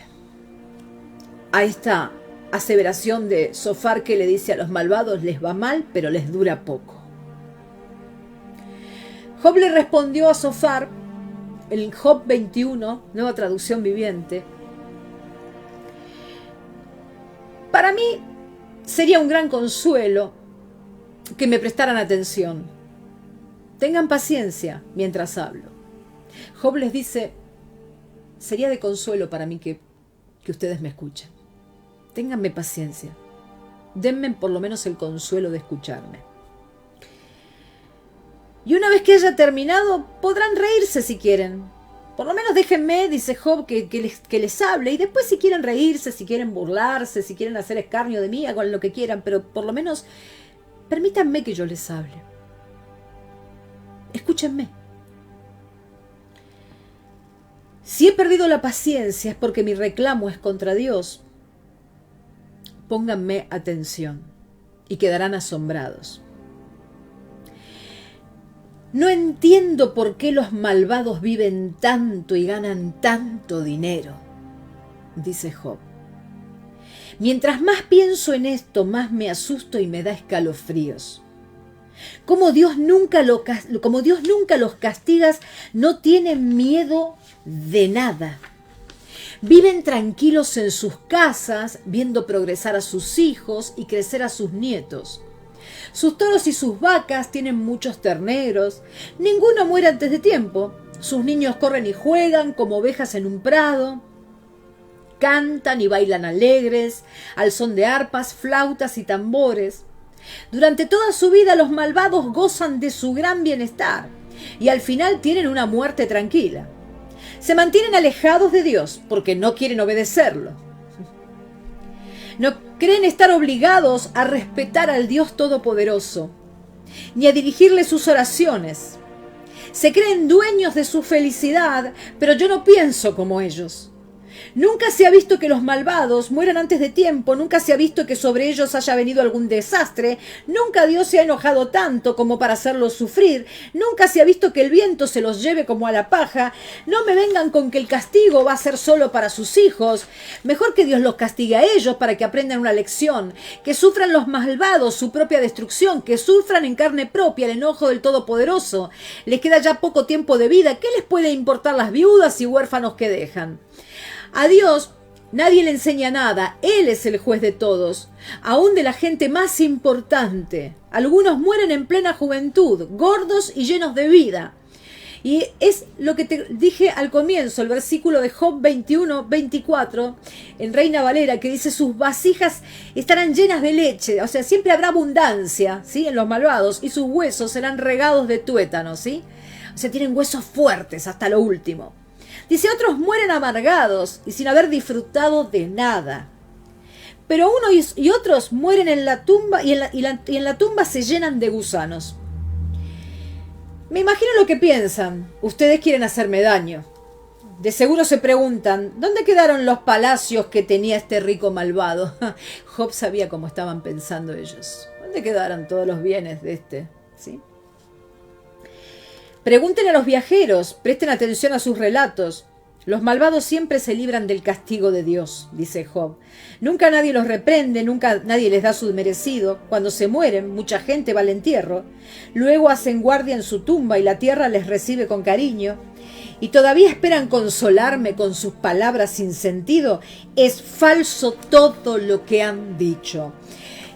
a esta aseveración de Zofar, que le dice: a los malvados les va mal, pero les dura poco. Job le respondió a Zofar, en Job 21, nueva traducción viviente: para mí sería un gran consuelo que me prestaran atención. Tengan paciencia mientras hablo. Job les dice: sería de consuelo para mí que ustedes me escuchen. Ténganme paciencia. Denme por lo menos el consuelo de escucharme. Y una vez que haya terminado, podrán reírse si quieren. Por lo menos déjenme, dice Job, que les hable. Y después, si quieren reírse, si quieren burlarse, si quieren hacer escarnio de mí, hagan lo que quieran. Pero por lo menos permítanme que yo les hable. Escúchenme. Si he perdido la paciencia es porque mi reclamo es contra Dios. Pónganme atención y quedarán asombrados. No entiendo por qué los malvados viven tanto y ganan tanto dinero, dice Job. Mientras más pienso en esto, más me asusto y me da escalofríos. Como Dios nunca los castiga, no tienen miedo de nada. Viven tranquilos en sus casas, viendo progresar a sus hijos y crecer a sus nietos. Sus toros y sus vacas tienen muchos terneros. Ninguno muere antes de tiempo. Sus niños corren y juegan como ovejas en un prado. Cantan y bailan alegres, al son de arpas, flautas y tambores. Durante toda su vida los malvados gozan de su gran bienestar y al final tienen una muerte tranquila. Se mantienen alejados de Dios porque no quieren obedecerlo. No creen estar obligados a respetar al Dios Todopoderoso, ni a dirigirle sus oraciones. Se creen dueños de su felicidad, pero yo no pienso como ellos. Nunca se ha visto que los malvados mueran antes de tiempo, nunca se ha visto que sobre ellos haya venido algún desastre, nunca Dios se ha enojado tanto como para hacerlos sufrir, nunca se ha visto que el viento se los lleve como a la paja. No me vengan con que el castigo va a ser solo para sus hijos. Mejor que Dios los castigue a ellos para que aprendan una lección, que sufran los malvados su propia destrucción, que sufran en carne propia el enojo del Todopoderoso. Les queda ya poco tiempo de vida, ¿qué les puede importar las viudas y huérfanos que dejan? A Dios nadie le enseña nada, Él es el juez de todos, aún de la gente más importante. Algunos mueren en plena juventud, gordos y llenos de vida. Y es lo que te dije al comienzo, el versículo de Job 21-24, en Reina Valera, que dice: sus vasijas estarán llenas de leche, o sea, siempre habrá abundancia, ¿sí?, en los malvados, y sus huesos serán regados de tuétanos, ¿sí? O sea, tienen huesos fuertes hasta lo último. Dice: otros mueren amargados y sin haber disfrutado de nada. Pero unos y otros mueren en la tumba y en la tumba se llenan de gusanos. Me imagino lo que piensan. Ustedes quieren hacerme daño. De seguro se preguntan: ¿dónde quedaron los palacios que tenía este rico malvado? Job sabía cómo estaban pensando ellos. ¿Dónde quedaron todos los bienes de este? ¿Sí? Pregunten a los viajeros, presten atención a sus relatos. Los malvados siempre se libran del castigo de Dios, dice Job. Nunca nadie los reprende, nunca nadie les da su merecido. Cuando se mueren, mucha gente va al entierro. Luego hacen guardia en su tumba y la tierra les recibe con cariño. Y todavía esperan consolarme con sus palabras sin sentido. Es falso todo lo que han dicho.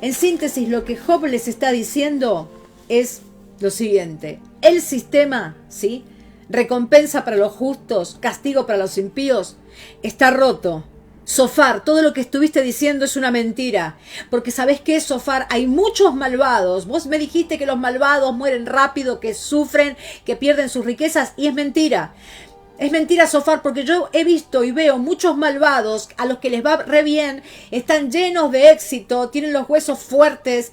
En síntesis, lo que Job les está diciendo es lo siguiente: el sistema, ¿sí?, recompensa para los justos, castigo para los impíos, está roto. Zofar, todo lo que estuviste diciendo es una mentira. Porque ¿sabés qué, Zofar? Hay muchos malvados. Vos me dijiste que los malvados mueren rápido, que sufren, que pierden sus riquezas, y es mentira. Es mentira, Zofar, porque yo he visto y veo muchos malvados a los que les va re bien, están llenos de éxito, tienen los huesos fuertes,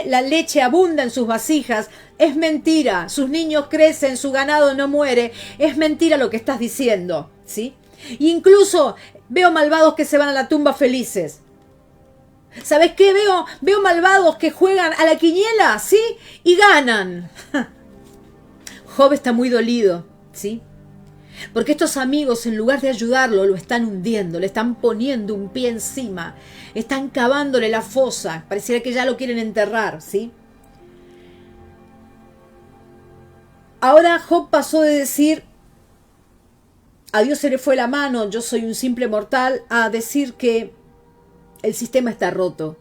la leche abunda en sus vasijas. Es mentira, sus niños crecen, su ganado no muere. Es mentira lo que estás diciendo, ¿sí? Incluso veo malvados que se van a la tumba felices. ¿Sabes qué? Veo malvados que juegan a la quiniela, ¿sí? Y ganan. Job está muy dolido, ¿sí? Porque estos amigos, en lugar de ayudarlo, lo están hundiendo, le están poniendo un pie encima, están cavándole la fosa, pareciera que ya lo quieren enterrar, ¿sí? Ahora Job pasó de decir, a Dios se le fue la mano, yo soy un simple mortal, a decir que el sistema está roto,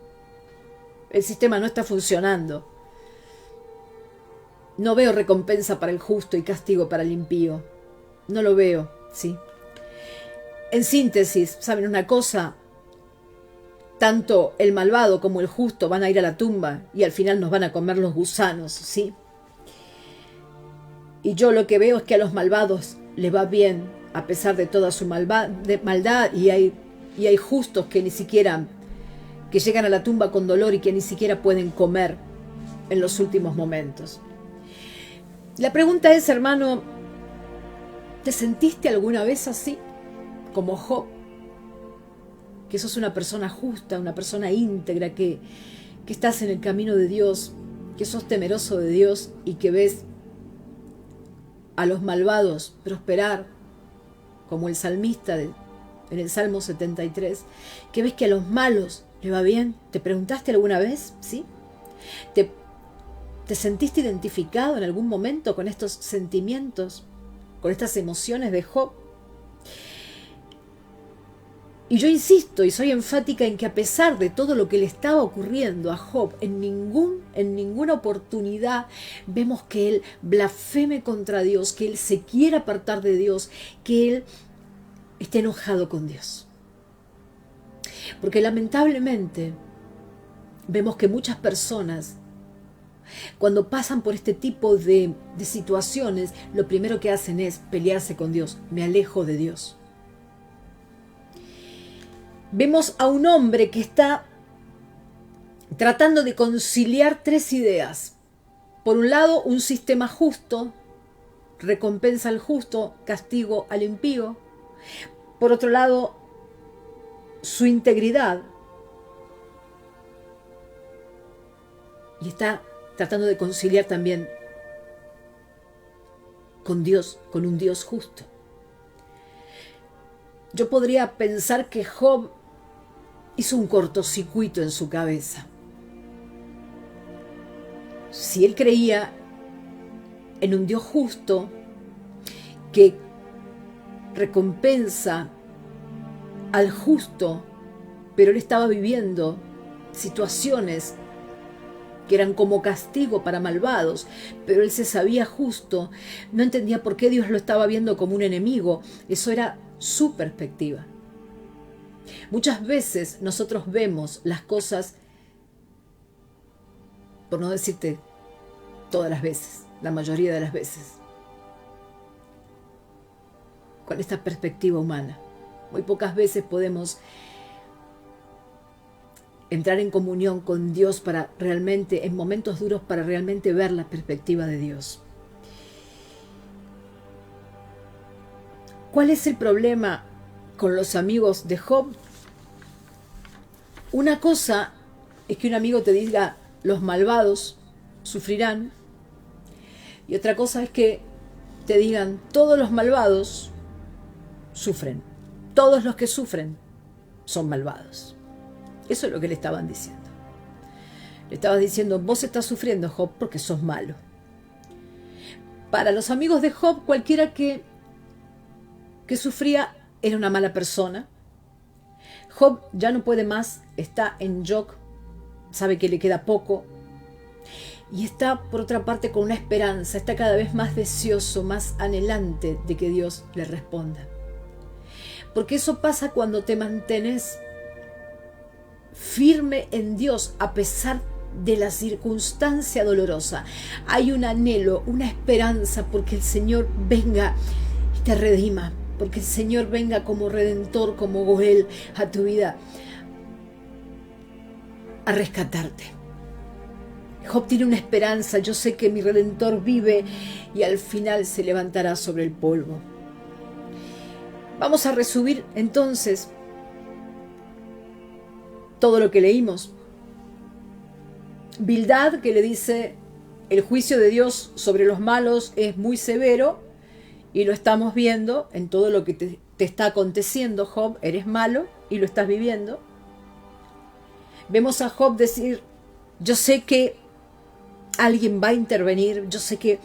el sistema no está funcionando. No veo recompensa para el justo y castigo para el impío. No lo veo, ¿sí? En síntesis, ¿saben una cosa? Tanto el malvado como el justo van a ir a la tumba y al final nos van a comer los gusanos, ¿sí? Y yo lo que veo es que a los malvados les va bien a pesar de toda su maldad y hay justos que ni siquiera, que llegan a la tumba con dolor y que ni siquiera pueden comer en los últimos momentos. La pregunta es, hermano, ¿te sentiste alguna vez así, como Job? Que sos una persona justa, una persona íntegra, que estás en el camino de Dios, que sos temeroso de Dios y que ves a los malvados prosperar, como el salmista en el Salmo 73, que ves que a los malos le va bien. ¿Te preguntaste alguna vez? ¿Sí? ¿Te sentiste identificado en algún momento con estos sentimientos, con estas emociones de Job? Y yo insisto y soy enfática en que a pesar de todo lo que le estaba ocurriendo a Job, en ninguna oportunidad vemos que él blasfeme contra Dios, que él se quiera apartar de Dios, que él esté enojado con Dios. Porque lamentablemente vemos que muchas personas, cuando pasan por este tipo de situaciones, lo primero que hacen es pelearse con Dios. Me alejo de Dios. Vemos a un hombre que está tratando de conciliar tres ideas. Por un lado, un sistema justo, recompensa al justo, castigo al impío. Por otro lado, su integridad. Y está tratando de conciliar también con Dios, con un Dios justo. Yo podría pensar que Job hizo un cortocircuito en su cabeza. Si él creía en un Dios justo que recompensa al justo, pero él estaba viviendo situaciones que eran como castigo para malvados, pero él se sabía justo, no entendía por qué Dios lo estaba viendo como un enemigo. Eso era su perspectiva. Muchas veces nosotros vemos las cosas, por no decirte todas las veces, la mayoría de las veces, con esta perspectiva humana. Muy pocas veces podemos entrar en comunión con Dios para realmente, en momentos duros, para realmente ver la perspectiva de Dios. ¿Cuál es el problema con los amigos de Job? Una cosa es que un amigo te diga, los malvados sufrirán, y otra cosa es que te digan, todos los malvados sufren, todos los que sufren son malvados. Eso es lo que le estaban diciendo. Le estabas diciendo, vos estás sufriendo, Job, porque sos malo. Para los amigos de Job, cualquiera que sufría era una mala persona. Job ya no puede más, está en shock, sabe que le queda poco. Y está, por otra parte, con una esperanza, está cada vez más deseoso, más anhelante de que Dios le responda. Porque eso pasa cuando te mantienes firme en Dios a pesar de la circunstancia dolorosa. Hay un anhelo, una esperanza porque el Señor venga y te redima, porque el Señor venga como redentor, como Goel a tu vida a rescatarte. Job tiene una esperanza: yo sé que mi Redentor vive y al final se levantará sobre el polvo. Vamos a resumir entonces todo lo que leímos. Bildad, que le dice: el juicio de Dios sobre los malos es muy severo, y lo estamos viendo en todo lo que te está aconteciendo, Job. Eres malo y lo estás viviendo. Vemos a Job decir: yo sé que alguien va a intervenir, yo sé que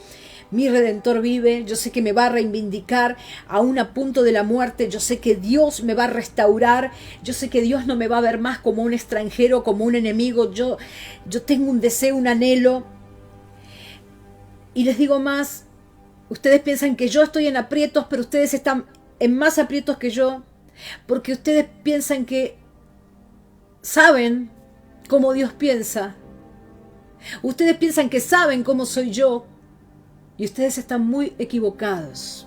mi Redentor vive, yo sé que me va a reivindicar aún a punto de la muerte, yo sé que Dios me va a restaurar, yo sé que Dios no me va a ver más como un extranjero, como un enemigo. Yo tengo un deseo, un anhelo. Y les digo más: ustedes piensan que yo estoy en aprietos, pero ustedes están en más aprietos que yo, porque ustedes piensan que saben cómo Dios piensa. Ustedes piensan que saben cómo soy yo, y ustedes están muy equivocados.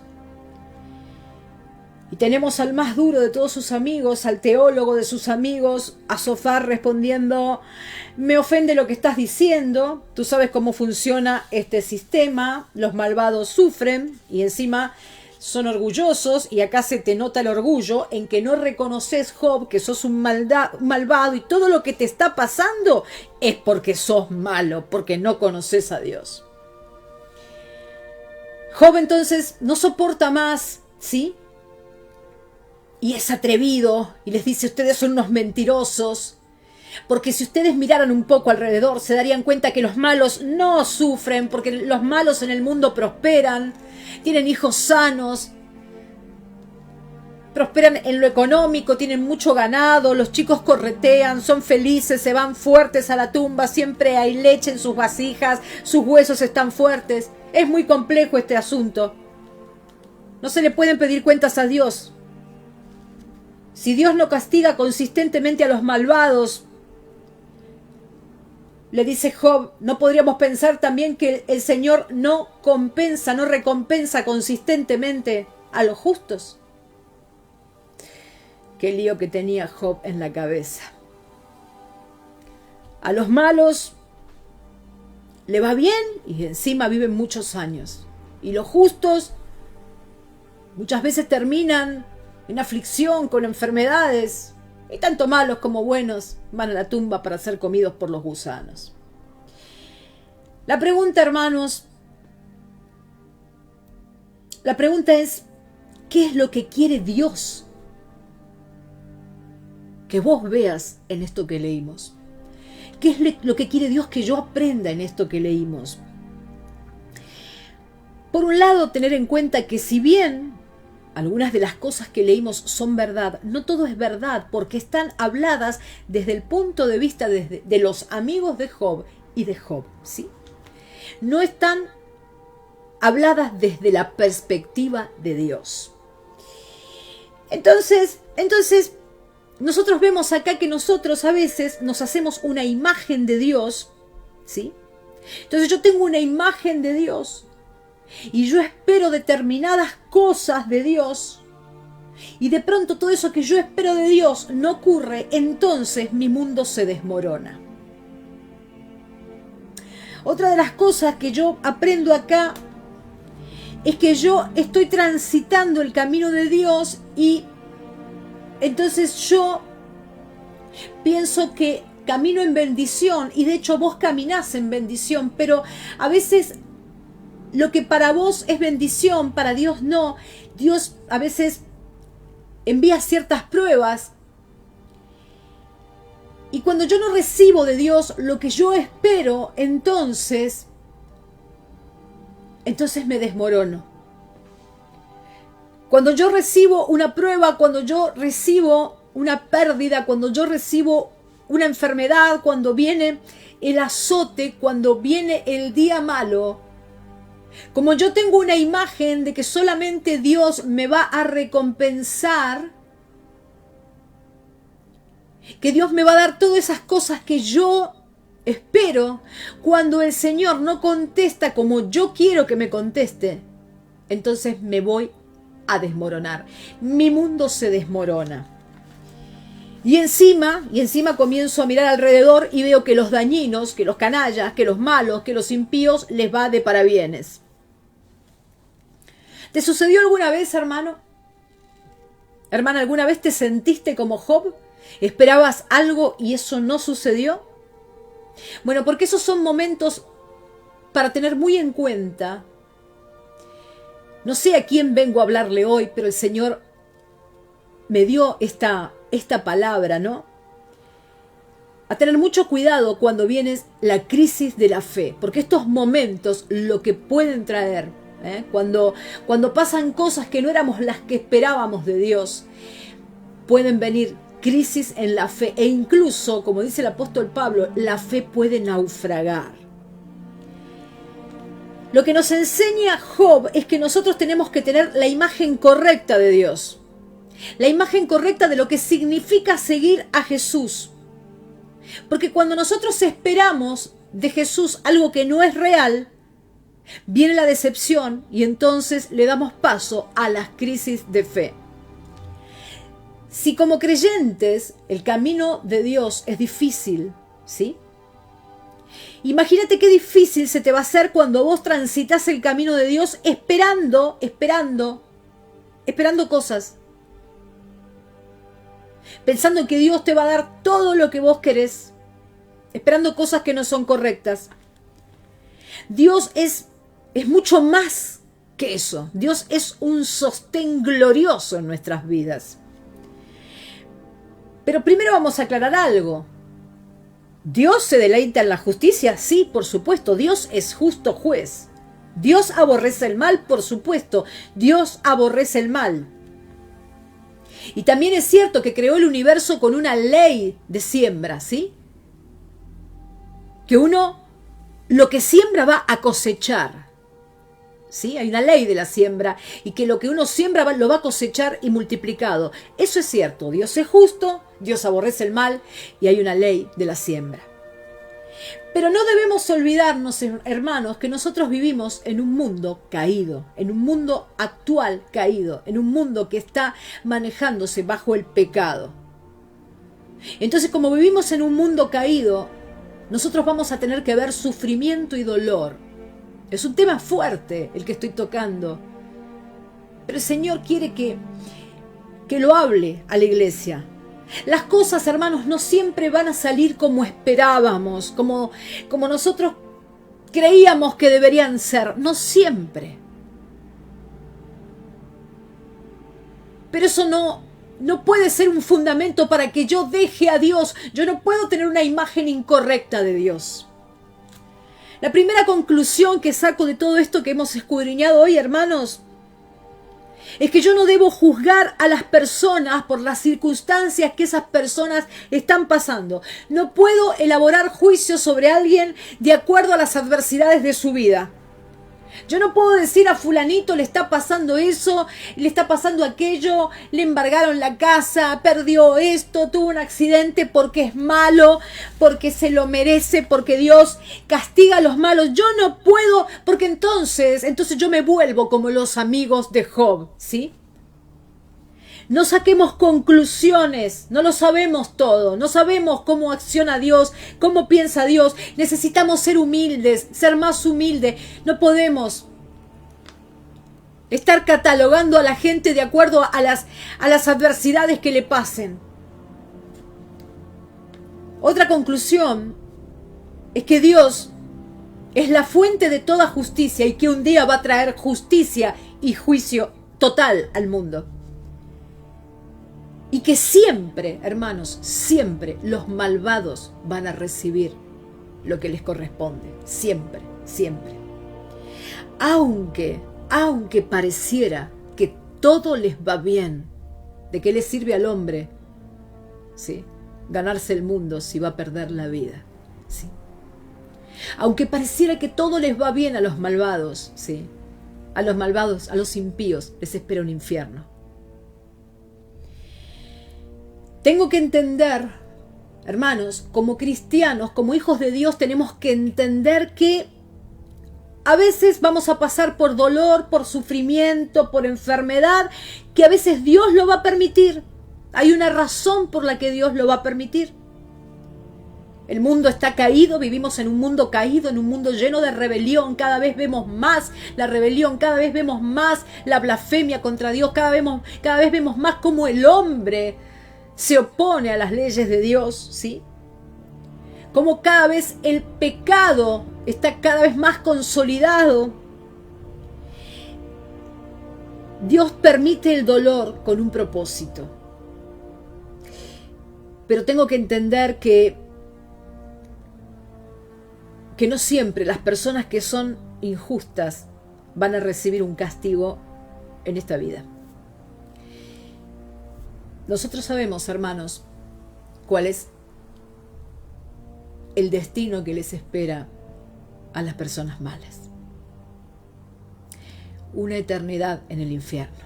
Y tenemos al más duro de todos sus amigos, al teólogo de sus amigos, a Sofar, respondiendo: me ofende lo que estás diciendo, tú sabes cómo funciona este sistema, los malvados sufren y encima son orgullosos, y acá se te nota el orgullo en que no reconoces, Job, que sos un malvado, y todo lo que te está pasando es porque sos malo, porque no conoces a Dios. Job entonces no soporta más, ¿sí? Y es atrevido y les dice: ustedes son unos mentirosos, porque si ustedes miraran un poco alrededor se darían cuenta que los malos no sufren, porque los malos en el mundo prosperan, tienen hijos sanos, prosperan en lo económico, tienen mucho ganado, los chicos corretean, son felices, se van fuertes a la tumba, siempre hay leche en sus vasijas, sus huesos están fuertes. Es muy complejo este asunto. No se le pueden pedir cuentas a Dios. Si Dios no castiga consistentemente a los malvados, le dice Job, ¿no podríamos pensar también que el Señor no recompensa consistentemente a los justos? Qué lío que tenía Job en la cabeza. A los malos le va bien y encima viven muchos años. Y los justos muchas veces terminan en aflicción, con enfermedades. Y tanto malos como buenos van a la tumba para ser comidos por los gusanos. La pregunta, hermanos, es: ¿qué es lo que quiere Dios que vos veas en esto que leímos? ¿Qué es lo que quiere Dios que yo aprenda en esto que leímos? Por un lado, tener en cuenta que si bien algunas de las cosas que leímos son verdad, no todo es verdad, porque están habladas desde el punto de vista de los amigos de Job y de Job, ¿sí? No están habladas desde la perspectiva de Dios. Entonces, nosotros vemos acá que nosotros a veces nos hacemos una imagen de Dios, ¿sí? Entonces yo tengo una imagen de Dios y yo espero determinadas cosas de Dios, y de pronto todo eso que yo espero de Dios no ocurre, entonces mi mundo se desmorona. Otra de las cosas que yo aprendo acá es que yo estoy transitando el camino de Dios y entonces yo pienso que camino en bendición, y de hecho vos caminás en bendición, pero a veces lo que para vos es bendición, para Dios no. Dios a veces envía ciertas pruebas, y cuando yo no recibo de Dios lo que yo espero, entonces me desmorono. Cuando yo recibo una prueba, cuando yo recibo una pérdida, cuando yo recibo una enfermedad, cuando viene el azote, cuando viene el día malo, como yo tengo una imagen de que solamente Dios me va a recompensar, que Dios me va a dar todas esas cosas que yo espero. Cuando el Señor no contesta como yo quiero que me conteste, entonces me voy a desmoronar. Mi mundo se desmorona. Y encima comienzo a mirar alrededor y veo que los dañinos, que los canallas, que los malos, que los impíos les va de parabienes. ¿Te sucedió alguna vez, hermano? Hermana, ¿alguna vez te sentiste como Job? ¿Esperabas algo y eso no sucedió? Bueno, porque esos son momentos para tener muy en cuenta. No sé a quién vengo a hablarle hoy, pero el Señor me dio esta palabra, ¿no? A tener mucho cuidado cuando viene la crisis de la fe, porque estos momentos lo que pueden traer, cuando pasan cosas que no éramos las que esperábamos de Dios, pueden venir crisis en la fe e incluso, como dice el apóstol Pablo, la fe puede naufragar. Lo que nos enseña Job es que nosotros tenemos que tener la imagen correcta de Dios. La imagen correcta de lo que significa seguir a Jesús. Porque cuando nosotros esperamos de Jesús algo que no es real, viene la decepción y entonces le damos paso a las crisis de fe. Si como creyentes el camino de Dios es difícil, ¿sí? Imagínate qué difícil se te va a hacer cuando vos transitas el camino de Dios esperando cosas. Pensando que Dios te va a dar todo lo que vos querés, esperando cosas que no son correctas. Dios es mucho más que eso. Dios es un sostén glorioso en nuestras vidas. Pero primero vamos a aclarar algo. ¿Dios se deleita en la justicia? Sí, por supuesto. Dios es justo juez. ¿Dios aborrece el mal? Por supuesto. Dios aborrece el mal. Y también es cierto que creó el universo con una ley de siembra, ¿sí? Que uno lo que siembra va a cosechar, ¿sí? Hay una ley de la siembra y que lo que uno siembra lo va a cosechar y multiplicado. Eso es cierto, Dios es justo, Dios aborrece el mal y hay una ley de la siembra. Pero no debemos olvidarnos, hermanos, que nosotros vivimos en un mundo caído, en un mundo actual caído, en un mundo que está manejándose bajo el pecado. Entonces, como vivimos en un mundo caído, nosotros vamos a tener que ver sufrimiento y dolor. Es un tema fuerte el que estoy tocando, pero el Señor quiere que lo hable a la iglesia. Las cosas, hermanos, no siempre van a salir como esperábamos, como nosotros creíamos que deberían ser. No siempre. Pero eso no puede ser un fundamento para que yo deje a Dios. Yo no puedo tener una imagen incorrecta de Dios. La primera conclusión que saco de todo esto que hemos escudriñado hoy, hermanos, es que yo no debo juzgar a las personas por las circunstancias que esas personas están pasando. No puedo elaborar juicios sobre alguien de acuerdo a las adversidades de su vida. Yo no puedo decir a fulanito le está pasando eso, le está pasando aquello, le embargaron la casa, perdió esto, tuvo un accidente porque es malo, porque se lo merece, porque Dios castiga a los malos. Yo no puedo, porque entonces yo me vuelvo como los amigos de Job, ¿sí? No saquemos conclusiones, no lo sabemos todo, no sabemos cómo acciona Dios, cómo piensa Dios. Necesitamos ser humildes, ser más humildes. No podemos estar catalogando a la gente de acuerdo a las adversidades que le pasen. Otra conclusión es que Dios es la fuente de toda justicia y que un día va a traer justicia y juicio total al mundo. Y que siempre, hermanos, siempre los malvados van a recibir lo que les corresponde. Siempre, siempre. Aunque pareciera que todo les va bien, ¿de qué le sirve al hombre, sí, ganarse el mundo si va a perder la vida? ¿Sí? Aunque pareciera que todo les va bien a los malvados, ¿sí? A los malvados, a los impíos, les espera un infierno. Tengo que entender Hermanos, como cristianos, como hijos de Dios, tenemos que entender que a veces vamos a pasar por dolor, por sufrimiento, por enfermedad, que a veces Dios lo va a permitir. Hay una razón por la que Dios lo va a permitir. El mundo está caído, vivimos en un mundo caído, en un mundo lleno de rebelión. Cada vez vemos más la rebelión, cada vez vemos más la blasfemia contra Dios, cada vez vemos más cómo el hombre se opone a las leyes de Dios, ¿sí? Cómo cada vez el pecado está cada vez más consolidado. Dios permite el dolor con un propósito. Pero tengo que entender que no siempre las personas que son injustas van a recibir un castigo en esta vida. Nosotros sabemos, hermanos, cuál es el destino que les espera a las personas malas. Una eternidad en el infierno.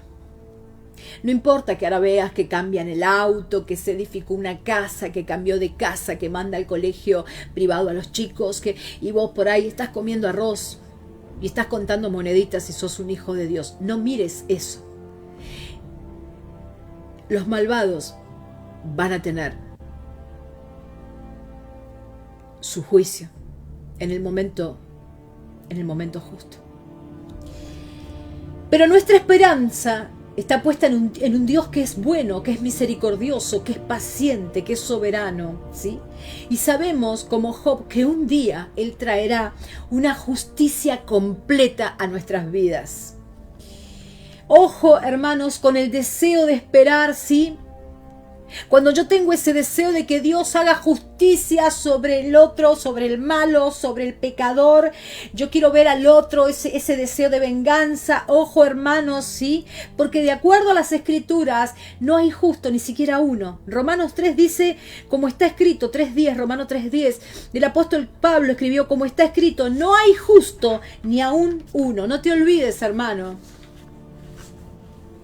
No importa que ahora veas que cambian el auto, que se edificó una casa, que cambió de casa, que manda al colegio privado a los chicos, y vos por ahí estás comiendo arroz y estás contando moneditas y sos un hijo de Dios. No mires eso. Los malvados van a tener su juicio en el momento justo. Pero nuestra esperanza está puesta en un Dios que es bueno, que es misericordioso, que es paciente, que es soberano, ¿sí? Y sabemos, como Job, que un día Él traerá una justicia completa a nuestras vidas. Ojo, hermanos, con el deseo de esperar, ¿sí? Cuando yo tengo ese deseo de que Dios haga justicia sobre el otro, sobre el malo, sobre el pecador, yo quiero ver al otro, ese deseo de venganza. Ojo, hermanos, ¿sí? Porque de acuerdo a las Escrituras, no hay justo, ni siquiera uno. Romanos 3 dice, como está escrito, 3:10, Romanos 3:10, el apóstol Pablo escribió, como está escrito, no hay justo, ni aún uno. No te olvides, hermano,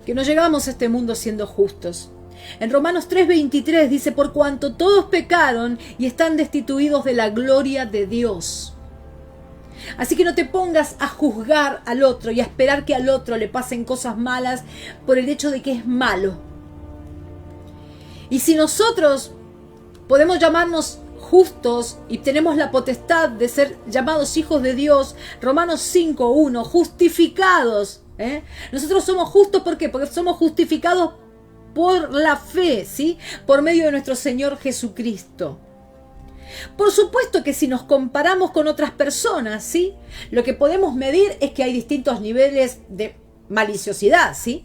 que no llegamos a este mundo siendo justos. En Romanos 3:23 dice, por cuanto todos pecaron y están destituidos de la gloria de Dios. Así que no te pongas a juzgar al otro y a esperar que al otro le pasen cosas malas por el hecho de que es malo. Y si nosotros podemos llamarnos justos y tenemos la potestad de ser llamados hijos de Dios, Romanos 5:1, justificados. Nosotros somos justos, ¿por qué? Porque somos justificados por la fe, ¿sí? Por medio de nuestro Señor Jesucristo. Por supuesto que si nos comparamos con otras personas, ¿sí? Lo que podemos medir es que hay distintos niveles de maliciosidad, ¿sí?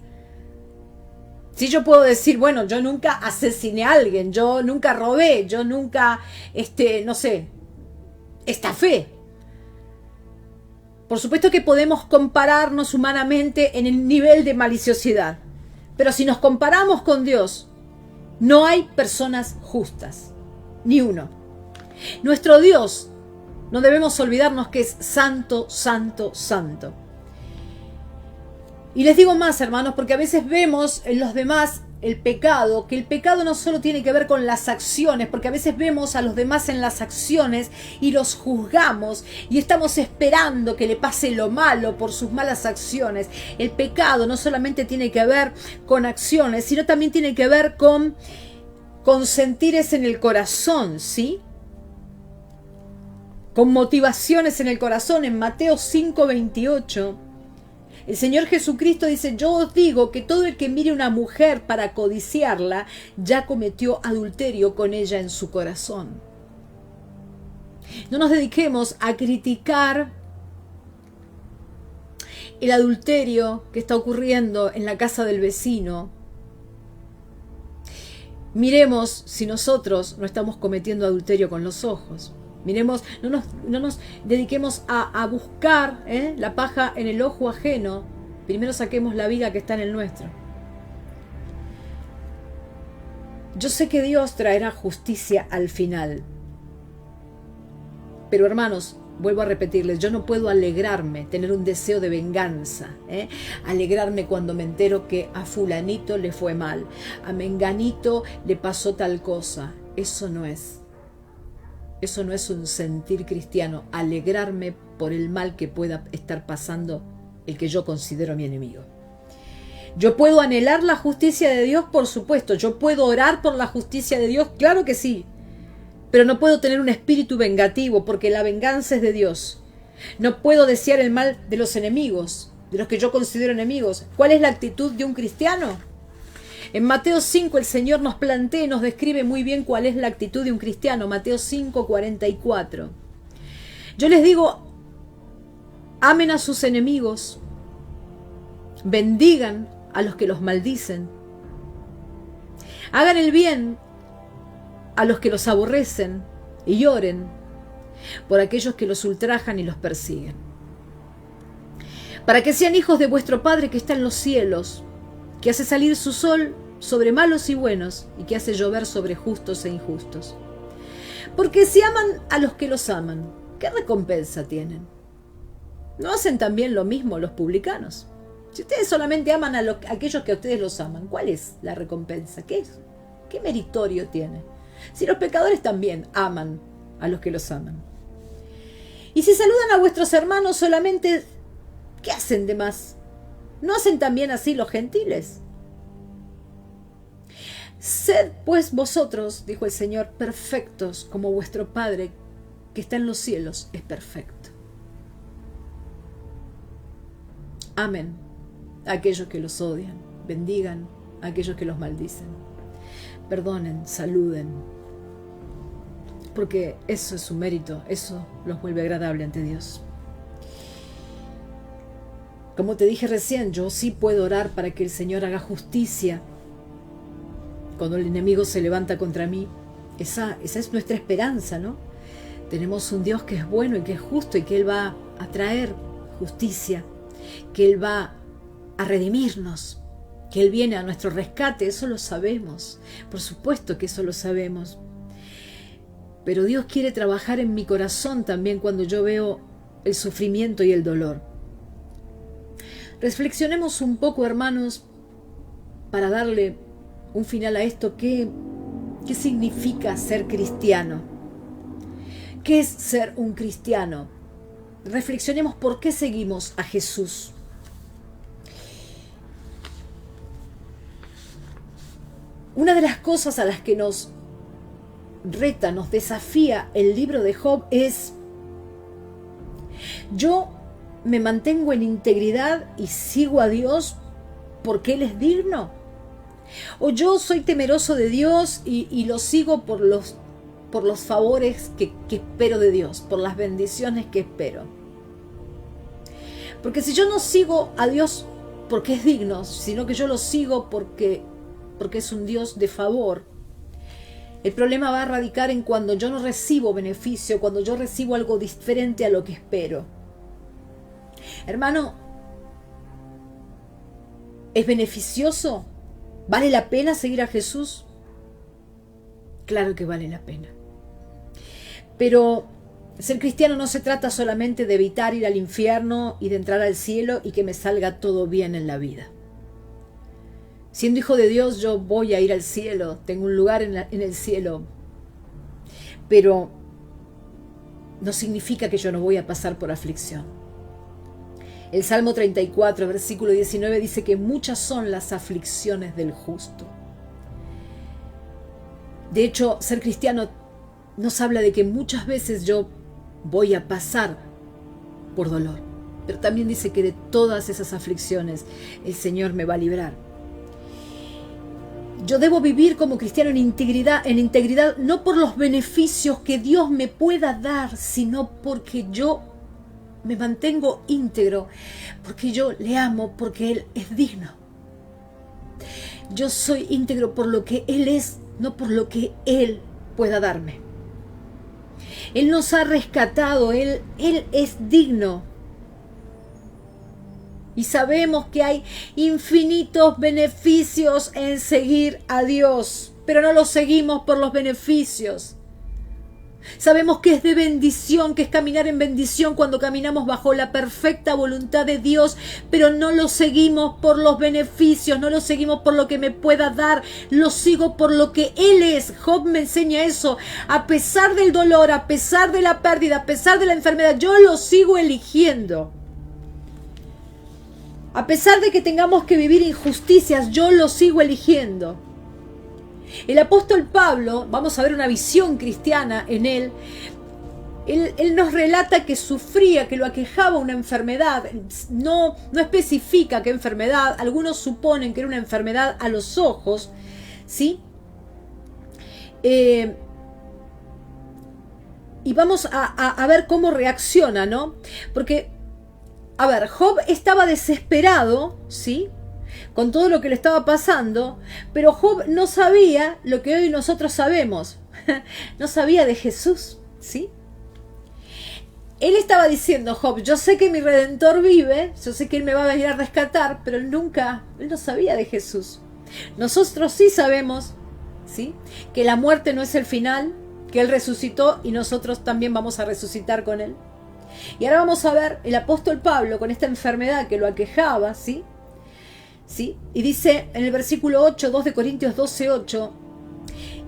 Si yo puedo decir, bueno, yo nunca asesiné a alguien, yo nunca robé, yo nunca, no sé, estafé. Por supuesto que podemos compararnos humanamente en el nivel de maliciosidad. Pero si nos comparamos con Dios, no hay personas justas, ni uno. Nuestro Dios, no debemos olvidarnos que es santo, santo, santo. Y les digo más, hermanos, porque a veces vemos en los demás el pecado, que el pecado no solo tiene que ver con las acciones, porque a veces vemos a los demás en las acciones y los juzgamos y estamos esperando que le pase lo malo por sus malas acciones. El pecado no solamente tiene que ver con acciones, sino también tiene que ver con sentires en el corazón, ¿sí? Con motivaciones en el corazón. En Mateo 5:28 el Señor Jesucristo dice, yo os digo que todo el que mire a una mujer para codiciarla, ya cometió adulterio con ella en su corazón. No nos dediquemos a criticar el adulterio que está ocurriendo en la casa del vecino. Miremos si nosotros no estamos cometiendo adulterio con los ojos. Miremos, no nos dediquemos a buscar la paja en el ojo ajeno. Primero saquemos la viga que está en el nuestro. Yo sé que Dios traerá justicia al final. Pero hermanos, vuelvo a repetirles, yo no puedo alegrarme, tener un deseo de venganza, alegrarme cuando me entero que a fulanito le fue mal, a menganito le pasó tal cosa. Eso no es un sentir cristiano, alegrarme por el mal que pueda estar pasando el que yo considero mi enemigo. Yo puedo anhelar la justicia de Dios, por supuesto. Yo puedo orar por la justicia de Dios, claro que sí. Pero no puedo tener un espíritu vengativo, porque la venganza es de Dios. No puedo desear el mal de los enemigos, de los que yo considero enemigos. ¿Cuál es la actitud de un cristiano? En Mateo 5 el Señor nos plantea y nos describe muy bien cuál es la actitud de un cristiano. Mateo 5:44. Yo les digo, amen a sus enemigos, bendigan a los que los maldicen, hagan el bien a los que los aborrecen y oren por aquellos que los ultrajan y los persiguen, para que sean hijos de vuestro Padre que está en los cielos, que hace salir su sol sobre malos y buenos y que hace llover sobre justos e injustos. Porque si aman a los que los aman, ¿qué recompensa tienen? ¿No hacen también lo mismo los publicanos? Si ustedes solamente aman a aquellos que a ustedes los aman, ¿cuál es la recompensa? ¿Qué meritorio tiene? Si los pecadores también aman a los que los aman. Y si saludan a vuestros hermanos solamente, ¿qué hacen de más? ¿No hacen también así los gentiles? Sed pues vosotros, dijo el Señor, perfectos como vuestro Padre que está en los cielos es perfecto. Amen a aquellos que los odian, bendigan a aquellos que los maldicen, perdonen, saluden, porque eso es su mérito, eso los vuelve agradable ante Dios. Como te dije recién, yo sí puedo orar para que el Señor haga justicia cuando el enemigo se levanta contra mí. Esa es nuestra esperanza, ¿no? Tenemos un Dios que es bueno y que es justo y que Él va a traer justicia, que Él va a redimirnos, que Él viene a nuestro rescate. Eso lo sabemos, por supuesto que eso lo sabemos. Pero Dios quiere trabajar en mi corazón también cuando yo veo el sufrimiento y el dolor. Reflexionemos un poco, hermanos, para darle un final a esto. ¿Qué significa ser cristiano? ¿Qué es ser un cristiano? Reflexionemos por qué seguimos a Jesús. Una de las cosas a las que nos reta, nos desafía el libro de Job es: yo me mantengo en integridad y sigo a Dios porque Él es digno, o yo soy temeroso de Dios y lo sigo por los favores que espero de Dios, por las bendiciones que espero. Porque si yo no sigo a Dios porque es digno, sino que yo lo sigo porque es un Dios de favor, el problema va a radicar en cuando yo no recibo beneficio, cuando yo recibo algo diferente a lo que espero. Hermano, ¿es beneficioso? ¿Vale la pena seguir a Jesús? Claro que vale la pena. Pero ser cristiano no se trata solamente de evitar ir al infierno y de entrar al cielo y que me salga todo bien en la vida. Siendo hijo de Dios, yo voy a ir al cielo, tengo un lugar en el cielo, pero no significa que yo no voy a pasar por aflicción. El Salmo 34, versículo 19 dice que muchas son las aflicciones del justo. De hecho, ser cristiano nos habla de que muchas veces yo voy a pasar por dolor, pero también dice que de todas esas aflicciones el Señor me va a librar. Yo debo vivir como cristiano en integridad, no por los beneficios que Dios me pueda dar, sino porque yo me mantengo íntegro, porque yo le amo, porque Él es digno. Yo soy íntegro por lo que Él es, no por lo que Él pueda darme. Él nos ha rescatado, Él es digno. Y sabemos que hay infinitos beneficios en seguir a Dios, pero no los seguimos por los beneficios. Sabemos que es de bendición, que es caminar en bendición cuando caminamos bajo la perfecta voluntad de Dios, pero no lo seguimos por los beneficios, no lo seguimos por lo que me pueda dar, lo sigo por lo que Él es. Job me enseña eso. A pesar del dolor, a pesar de la pérdida, a pesar de la enfermedad, yo lo sigo eligiendo. A pesar de que tengamos que vivir injusticias, yo lo sigo eligiendo. El apóstol Pablo, vamos a ver una visión cristiana en él nos relata que sufría, que lo aquejaba una enfermedad, no especifica qué enfermedad, algunos suponen que era una enfermedad a los ojos, ¿sí? Y vamos a ver cómo reacciona, ¿no? Porque, a ver, Job estaba desesperado, ¿sí?, con todo lo que le estaba pasando, pero Job no sabía lo que hoy nosotros sabemos. No sabía de Jesús, ¿sí? Él estaba diciendo, Job, yo sé que mi Redentor vive, yo sé que Él me va a venir a rescatar, pero él no sabía de Jesús. Nosotros sí sabemos, ¿sí?, que la muerte no es el final, que Él resucitó y nosotros también vamos a resucitar con Él. Y ahora vamos a ver el apóstol Pablo con esta enfermedad que lo aquejaba, ¿sí? ¿Sí? Y dice en el versículo 8, 2 de Corintios 12:8,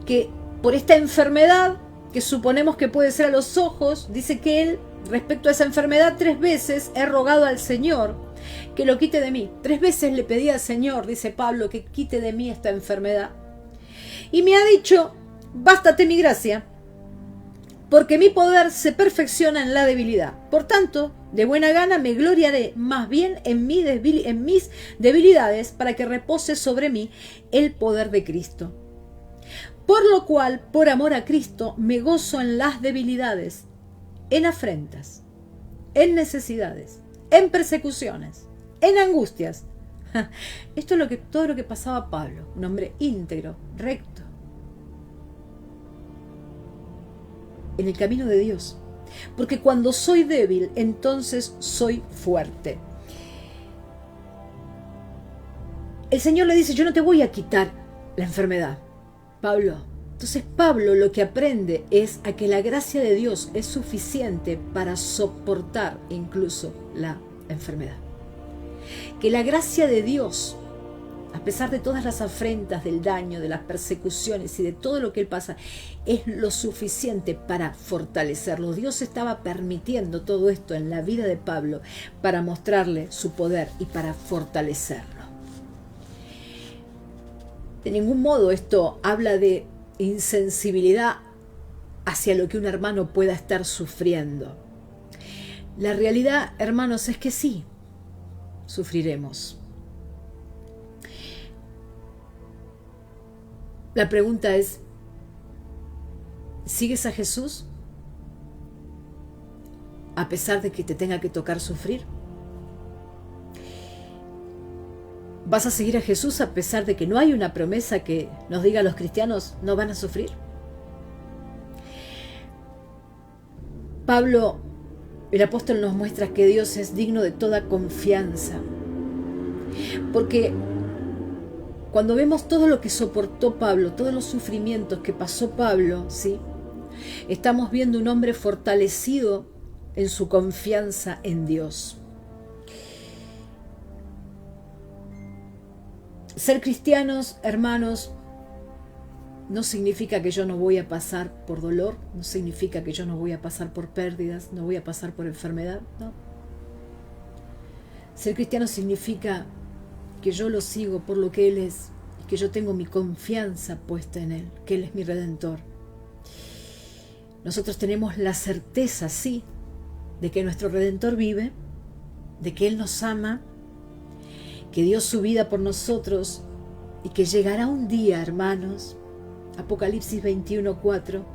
que por esta enfermedad, que suponemos que puede ser a los ojos, dice que él, respecto a esa enfermedad, 3 veces he rogado al Señor que lo quite de mí. 3 veces le pedí al Señor, dice Pablo, que quite de mí esta enfermedad. Y me ha dicho, bástate mi gracia, porque mi poder se perfecciona en la debilidad. Por tanto, de buena gana me gloriaré más bien en mis debilidades, para que repose sobre mí el poder de Cristo. Por lo cual, por amor a Cristo, me gozo en las debilidades, en afrentas, en necesidades, en persecuciones, en angustias. Esto es todo lo que pasaba a Pablo, un hombre íntegro, recto, en el camino de Dios. Porque cuando soy débil, entonces soy fuerte. El Señor le dice, yo no te voy a quitar la enfermedad, Pablo. Entonces Pablo lo que aprende es a que la gracia de Dios es suficiente para soportar incluso la enfermedad. Que la gracia de Dios, a pesar de todas las afrentas, del daño, de las persecuciones y de todo lo que él pasa, es lo suficiente para fortalecerlo. Dios estaba permitiendo todo esto en la vida de Pablo para mostrarle su poder y para fortalecerlo. De ningún modo esto habla de insensibilidad hacia lo que un hermano pueda estar sufriendo. La realidad, hermanos, es que sí, sufriremos. La pregunta es, ¿sigues a Jesús a pesar de que te tenga que tocar sufrir? ¿Vas a seguir a Jesús a pesar de que no hay una promesa que nos diga a los cristianos no van a sufrir? Pablo, el apóstol, nos muestra que Dios es digno de toda confianza, porque cuando vemos todo lo que soportó Pablo, todos los sufrimientos que pasó Pablo, ¿sí?, estamos viendo un hombre fortalecido en su confianza en Dios. Ser cristianos, hermanos, no significa que yo no voy a pasar por dolor, no significa que yo no voy a pasar por pérdidas, no voy a pasar por enfermedad, no. Ser cristiano significa que yo lo sigo por lo que Él es y que yo tengo mi confianza puesta en Él, que Él es mi Redentor. Nosotros tenemos la certeza, sí, de que nuestro Redentor vive, de que Él nos ama, que dio su vida por nosotros y que llegará un día, hermanos, Apocalipsis 21:4,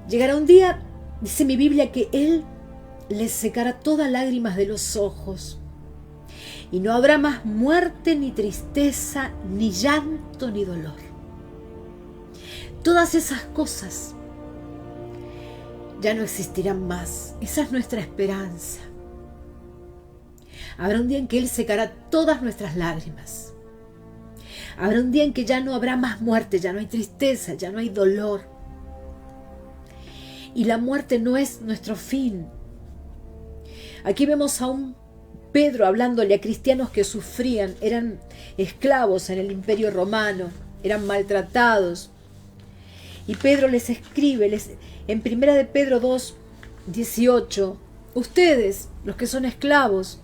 llegará un día, dice mi Biblia, que Él les secará todas lágrimas de los ojos y no habrá más muerte, ni tristeza, ni llanto, ni dolor. Todas esas cosas ya no existirán más. Esa es nuestra esperanza. Habrá un día en que Él secará todas nuestras lágrimas. Habrá un día en que ya no habrá más muerte, ya no hay tristeza, ya no hay dolor. Y la muerte no es nuestro fin. Aquí vemos a un Pedro hablándole a cristianos que sufrían, eran esclavos en el Imperio Romano, eran maltratados. Y Pedro les escribe en 1 de Pedro 2, 18, ustedes, los que son esclavos,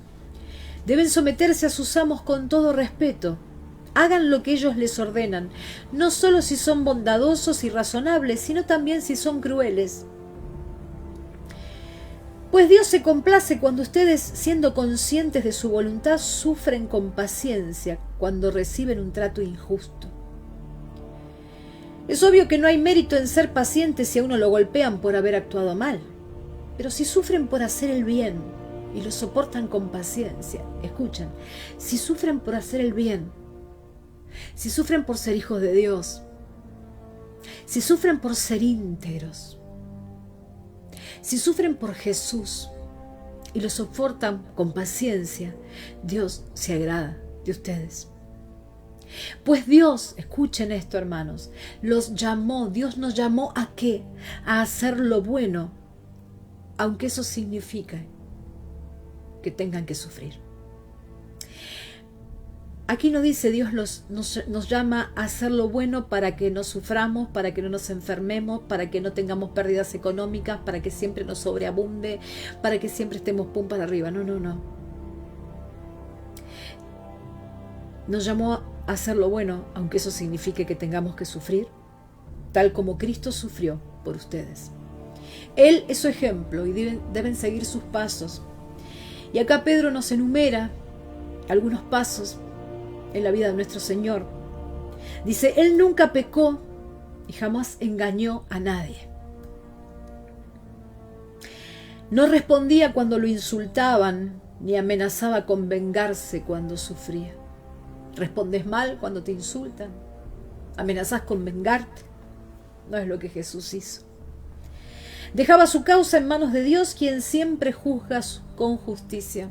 deben someterse a sus amos con todo respeto. Hagan lo que ellos les ordenan, no solo si son bondadosos y razonables, sino también si son crueles. Pues Dios se complace cuando ustedes, siendo conscientes de su voluntad, sufren con paciencia cuando reciben un trato injusto. Es obvio que no hay mérito en ser pacientes si a uno lo golpean por haber actuado mal, pero si sufren por hacer el bien y lo soportan con paciencia, escuchan, si sufren por hacer el bien, si sufren por ser hijos de Dios, si sufren por ser íntegros, si sufren por Jesús y lo soportan con paciencia, Dios se agrada de ustedes. Pues Dios, escuchen esto, hermanos, Dios nos llamó ¿a qué? A hacer lo bueno, aunque eso significa que tengan que sufrir. Aquí no dice Dios nos llama a hacer lo bueno para que no suframos, para que no nos enfermemos, para que no tengamos pérdidas económicas, para que siempre nos sobreabunde, para que siempre estemos pum para arriba. No. Nos llamó a hacer lo bueno, aunque eso signifique que tengamos que sufrir, tal como Cristo sufrió por ustedes. Él es su ejemplo y deben seguir sus pasos. Y acá Pedro nos enumera algunos pasos en la vida de nuestro Señor. Dice, Él nunca pecó y jamás engañó a nadie. No respondía cuando lo insultaban, ni amenazaba con vengarse cuando sufría. ¿Respondes mal cuando te insultan? ¿Amenazás con vengarte? No es lo que Jesús hizo. Dejaba su causa en manos de Dios, quien siempre juzga con justicia.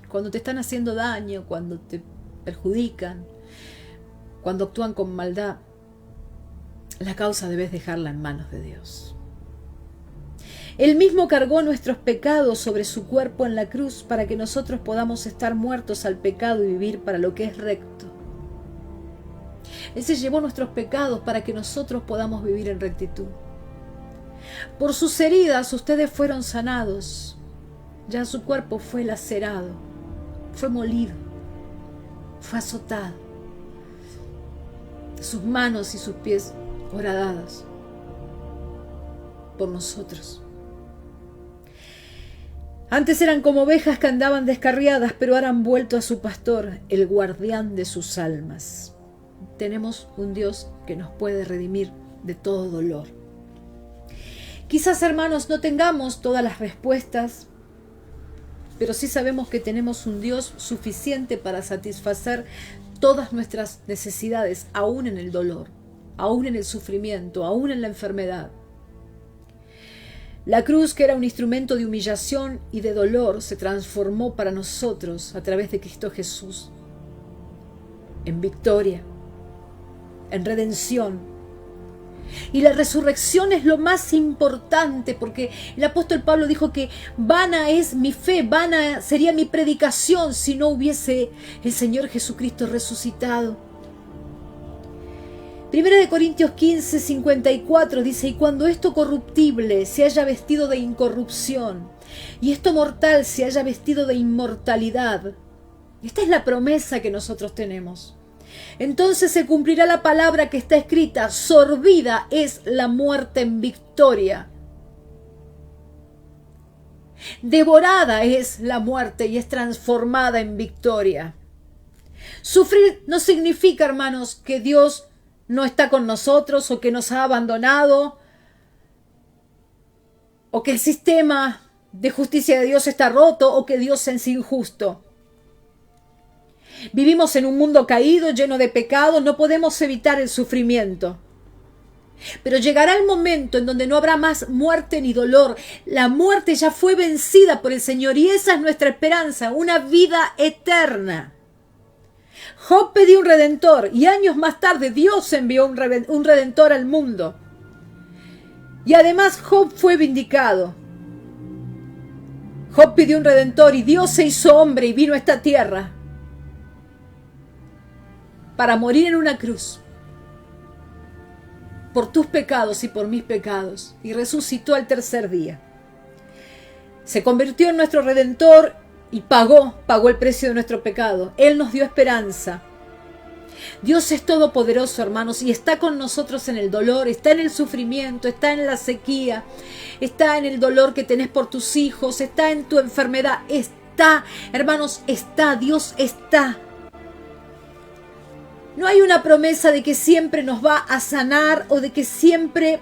Cuando te están haciendo daño, cuando te perjudican, cuando actúan con maldad, la causa debes dejarla en manos de Dios. Él mismo cargó nuestros pecados sobre su cuerpo en la cruz para que nosotros podamos estar muertos al pecado y vivir para lo que es recto. Él se llevó nuestros pecados para que nosotros podamos vivir en rectitud. Por sus heridas ustedes fueron sanados. Ya su cuerpo fue lacerado, fue molido, fue azotado. Sus manos y sus pies horadados por nosotros. Antes eran como ovejas que andaban descarriadas, pero ahora han vuelto a su pastor, el guardián de sus almas. Tenemos un Dios que nos puede redimir de todo dolor. Quizás, hermanos, no tengamos todas las respuestas, pero sí sabemos que tenemos un Dios suficiente para satisfacer todas nuestras necesidades, aún en el dolor, aún en el sufrimiento, aún en la enfermedad. La cruz, que era un instrumento de humillación y de dolor, se transformó para nosotros a través de Cristo Jesús en victoria, en redención. Y la resurrección es lo más importante, porque el apóstol Pablo dijo que vana es mi fe, vana sería mi predicación si no hubiese el Señor Jesucristo resucitado. 1 Corintios 15, 54 dice, y cuando esto corruptible se haya vestido de incorrupción, y esto mortal se haya vestido de inmortalidad. Esta es la promesa que nosotros tenemos. Entonces se cumplirá la palabra que está escrita, sorbida es la muerte en victoria. Devorada es la muerte y es transformada en victoria. Sufrir no significa, hermanos, que Dios no está con nosotros o que nos ha abandonado o que el sistema de justicia de Dios está roto o que Dios es injusto. Vivimos en un mundo caído, lleno de pecados, no podemos evitar el sufrimiento. Pero llegará el momento en donde no habrá más muerte ni dolor. La muerte ya fue vencida por el Señor y esa es nuestra esperanza, una vida eterna. Job pidió un redentor y años más tarde Dios envió un redentor al mundo. Y además Job fue vindicado. Job pidió un redentor y Dios se hizo hombre y vino a esta tierra para morir en una cruz por tus pecados y por mis pecados, y resucitó al tercer día. Se convirtió en nuestro redentor y pagó el precio de nuestro pecado. Él nos dio esperanza. Dios es todopoderoso, hermanos, y está con nosotros en el dolor, está en el sufrimiento, está en la sequía, está en el dolor que tenés por tus hijos, está en tu enfermedad, está, hermanos, está, Dios está. No hay una promesa de que siempre nos va a sanar o de que siempre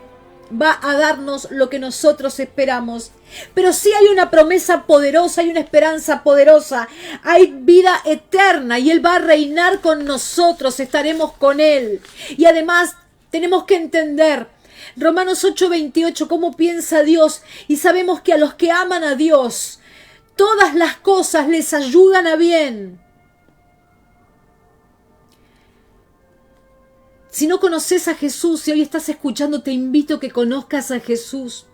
va a darnos lo que nosotros esperamos. Pero sí hay una promesa poderosa, hay una esperanza poderosa, hay vida eterna y Él va a reinar con nosotros, estaremos con Él. Y además tenemos que entender Romanos 8:28, cómo piensa Dios, y sabemos que a los que aman a Dios, todas las cosas les ayudan a bien. Si no conoces a Jesús, si hoy estás escuchando, te invito a que conozcas a Jesús.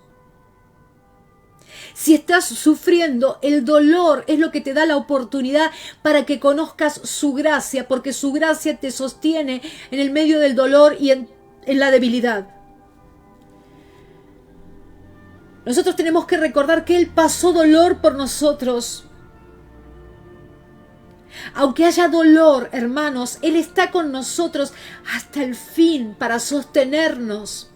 Si estás sufriendo, el dolor es lo que te da la oportunidad para que conozcas su gracia, porque su gracia te sostiene en el medio del dolor y en la debilidad. Nosotros tenemos que recordar que Él pasó dolor por nosotros. Aunque haya dolor, hermanos, Él está con nosotros hasta el fin para sostenernos,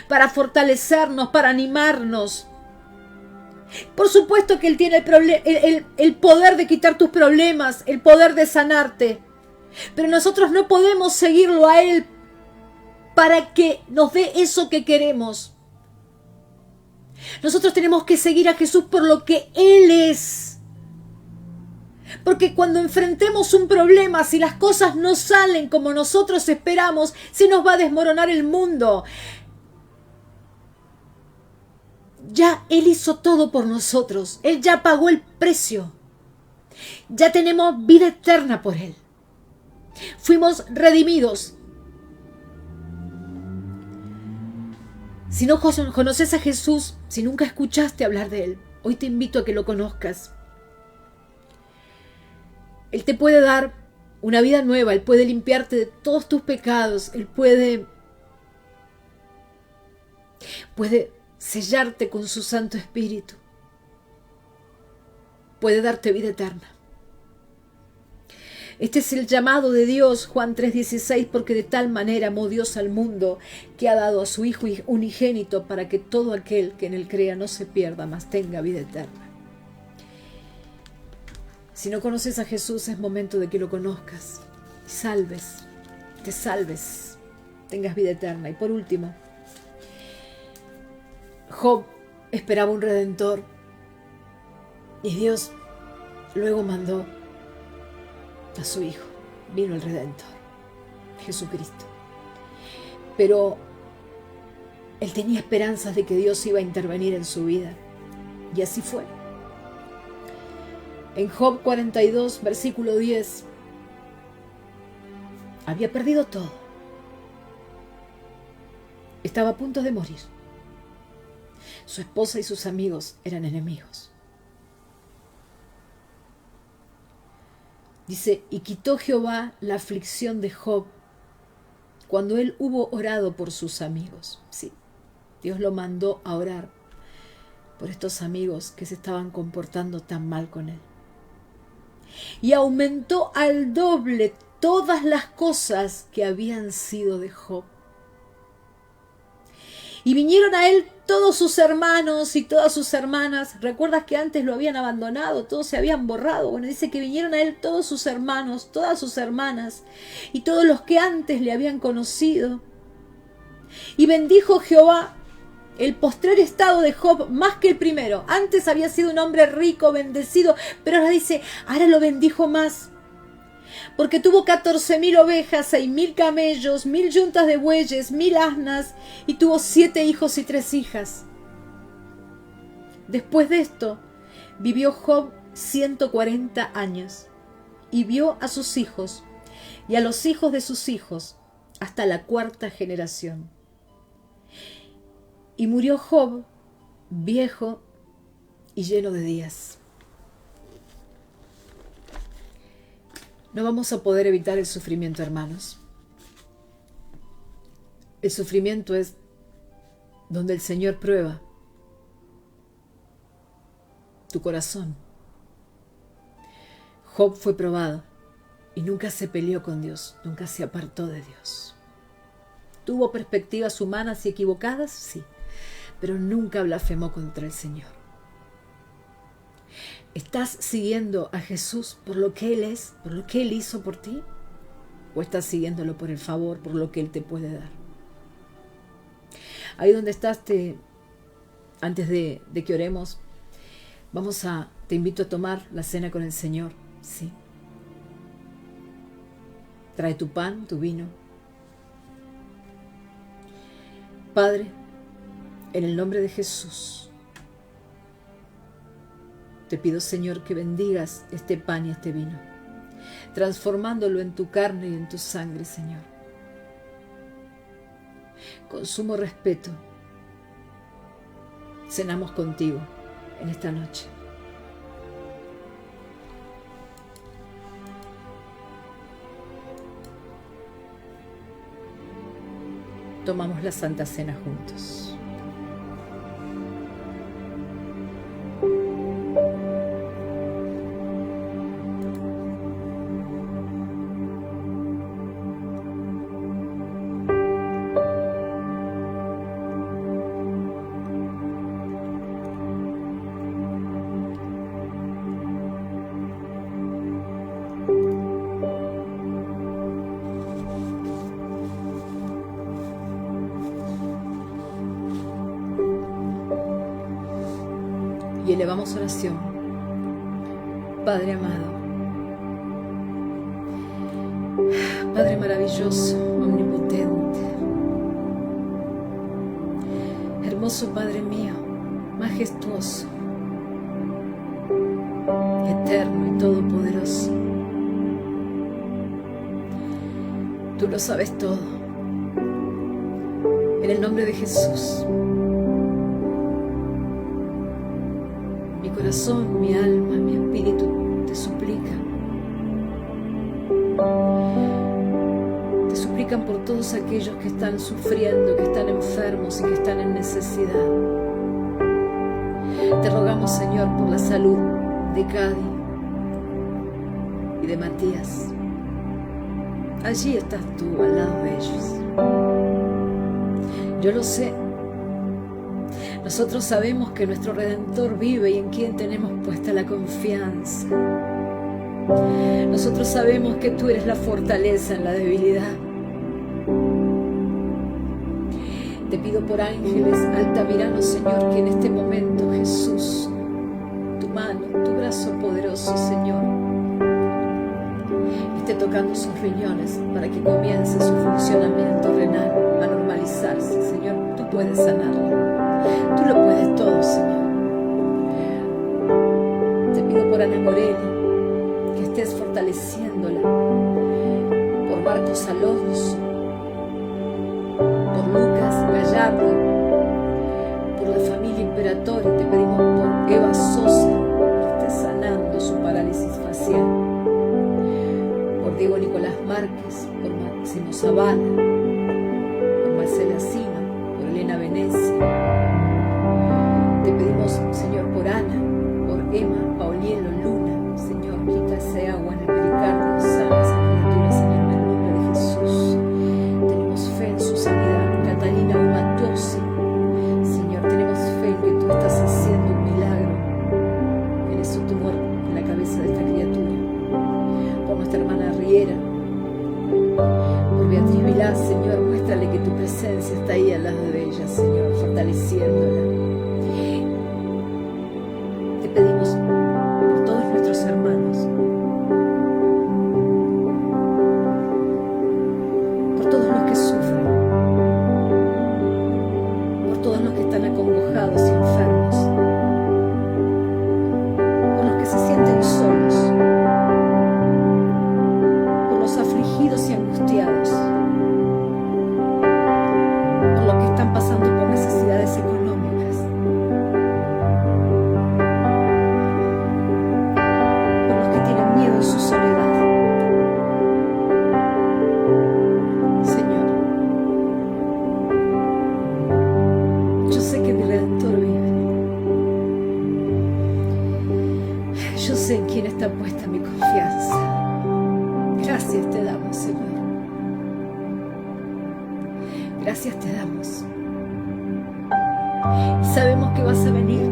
para fortalecernos, para animarnos. Por supuesto que Él tiene el poder de quitar tus problemas, el poder de sanarte. Pero nosotros no podemos seguirlo a Él para que nos dé eso que queremos. Nosotros tenemos que seguir a Jesús por lo que Él es. Porque cuando enfrentemos un problema, si las cosas no salen como nosotros esperamos, se nos va a desmoronar el mundo. Ya Él hizo todo por nosotros. Él ya pagó el precio. Ya tenemos vida eterna por Él. Fuimos redimidos. Si no conoces a Jesús, si nunca escuchaste hablar de Él, hoy te invito a que lo conozcas. Él te puede dar una vida nueva, Él puede limpiarte de todos tus pecados, Él puede sellarte con su Santo Espíritu, puede darte vida eterna. Este es el llamado de Dios, Juan 3:16, porque de tal manera amó Dios al mundo que ha dado a su Hijo unigénito para que todo aquel que en Él crea no se pierda, mas tenga vida eterna. Si no conoces a Jesús, es momento de que lo conozcas y te salves, tengas vida eterna. Y por último, Job esperaba un redentor y Dios luego mandó a su Hijo. Vino el Redentor, Jesucristo. Pero él tenía esperanzas de que Dios iba a intervenir en su vida. Y así fue. En Job 42, versículo 10, había perdido todo. Estaba a punto de morir. Su esposa y sus amigos eran enemigos. Dice, y quitó Jehová la aflicción de Job cuando él hubo orado por sus amigos. Sí, Dios lo mandó a orar por estos amigos que se estaban comportando tan mal con él. Y aumentó al doble todas las cosas que habían sido de Job. Y vinieron a él todos sus hermanos y todas sus hermanas. ¿Recuerdas que antes lo habían abandonado? Todos se habían borrado. Bueno, dice que vinieron a él todos sus hermanos, todas sus hermanas y todos los que antes le habían conocido. Y bendijo Jehová el postrer estado de Job más que el primero. Antes había sido un hombre rico, bendecido, pero ahora dice, ahora lo bendijo más. Porque tuvo 14,000 ovejas, 6,000 camellos, 1,000 yuntas de bueyes, 1,000 asnas, y tuvo 7 hijos y 3 hijas. Después de esto, vivió Job 140 años, y vio a sus hijos, y a los hijos de sus hijos, hasta la 4ª generación. Y murió Job, viejo y lleno de días. No vamos a poder evitar el sufrimiento, hermanos. El sufrimiento es donde el Señor prueba tu corazón. Job fue probado y nunca se peleó con Dios, nunca se apartó de Dios. ¿Tuvo perspectivas humanas y equivocadas? Sí, pero nunca blasfemó contra el Señor. ¿Estás siguiendo a Jesús por lo que Él es, por lo que Él hizo por ti? ¿O estás siguiéndolo por el favor, por lo que Él te puede dar? Ahí donde estás, antes de que oremos, te invito a tomar la cena con el Señor. Sí. Trae tu pan, tu vino. Padre, en el nombre de Jesús, te pido, Señor, que bendigas este pan y este vino, transformándolo en tu carne y en tu sangre, Señor. Con sumo respeto, cenamos contigo en esta noche. Tomamos la Santa Cena juntos. Y elevamos oración. Padre amado, Padre maravilloso, omnipotente, hermoso Padre mío, majestuoso, eterno y todopoderoso. Tú lo sabes todo. En el nombre de Jesús, mi corazón, mi alma, mi espíritu te suplican. Te suplican por todos aquellos que están sufriendo, que están enfermos y que están en necesidad. Te rogamos, Señor, por la salud de Cady y de Matías. Allí estás tú, al lado de ellos. Yo lo sé. Nosotros sabemos que nuestro Redentor vive y en quien tenemos puesta la confianza. Nosotros sabemos que tú eres la fortaleza en la debilidad. Te pido por ángeles altamiranos, Señor, que en este momento, Jesús, tu mano, tu brazo poderoso, Señor, esté tocando sus riñones para que comience su funcionamiento renal a normalizarse. Señor, tú puedes sanarlo. Tú lo puedes todo, Señor. Te pido por Ana Morelli, que estés fortaleciéndola, por Marcos Alonso, por Lucas Gallardo, por la familia Imperatori. Te pedimos por Eva Sosa, que estés sanando su parálisis facial, por Diego Nicolás Márquez, por Máximo Zavala, por Marcela Sino, por Elena Venecia. Te pedimos, Señor, por Ana, por Emma, Paulielo, Luna. Señor, quita ese agua en el pericardio, sana esa criatura, Señor, en el nombre de Jesús. Tenemos fe en su sanidad. Catalina Umatosi, Señor, tenemos fe en que tú estás haciendo un milagro en ese tumor en la cabeza de esta criatura. Por nuestra hermana Riera, por Beatriz Vilar, Señor, muéstrale que tu presencia está ahí al lado de ella, Señor, fortaleciéndola. Te pedimos por todos nuestros hermanos, por todos los que sufren, por todos los que están acongojados y enfermos, por los que se sienten solos, por los afligidos y angustiados, por los que están pasando por necesidades económicas, sé en quién está puesta mi confianza. Gracias te damos, Señor. Gracias te damos. Y sabemos que vas a venir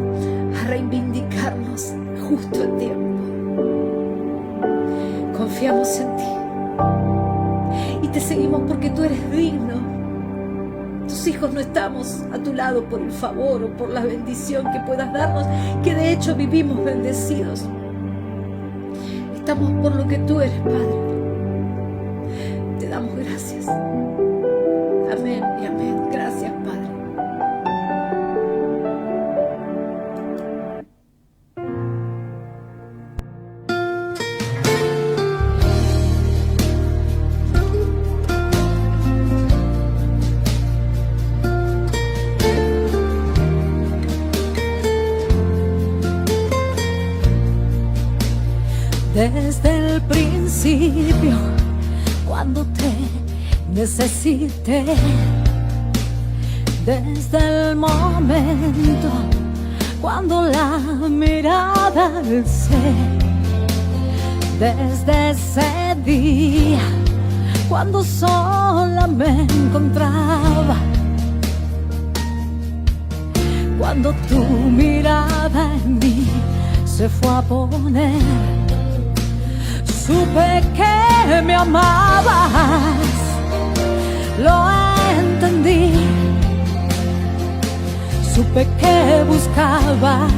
a reivindicarnos justo a tiempo. Confiamos en ti y te seguimos porque tú eres digno. Tus hijos no estamos a tu lado por el favor o por la bendición que puedas darnos, que de hecho vivimos bendecidos. Estamos por lo que tú eres, Padre. Te damos gracias. Amén y amén. Gracias, Padre. Desde el principio, cuando te necesité, desde el momento cuando la mirada alcé, desde ese día cuando sola me encontraba, cuando tu mirada en mí se fue a poner, supe que me amabas, lo entendí. Supe que buscabas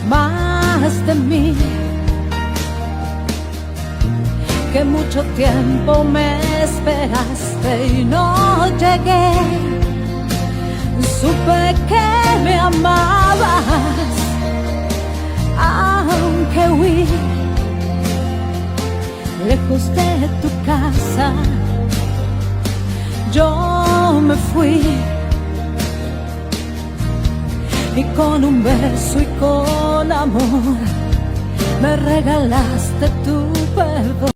más de mí, que mucho tiempo me esperaste y no llegué. Supe que me amabas, aunque huí lejos de tu casa, yo me fui. Y con un beso y con amor me regalaste tu perdón.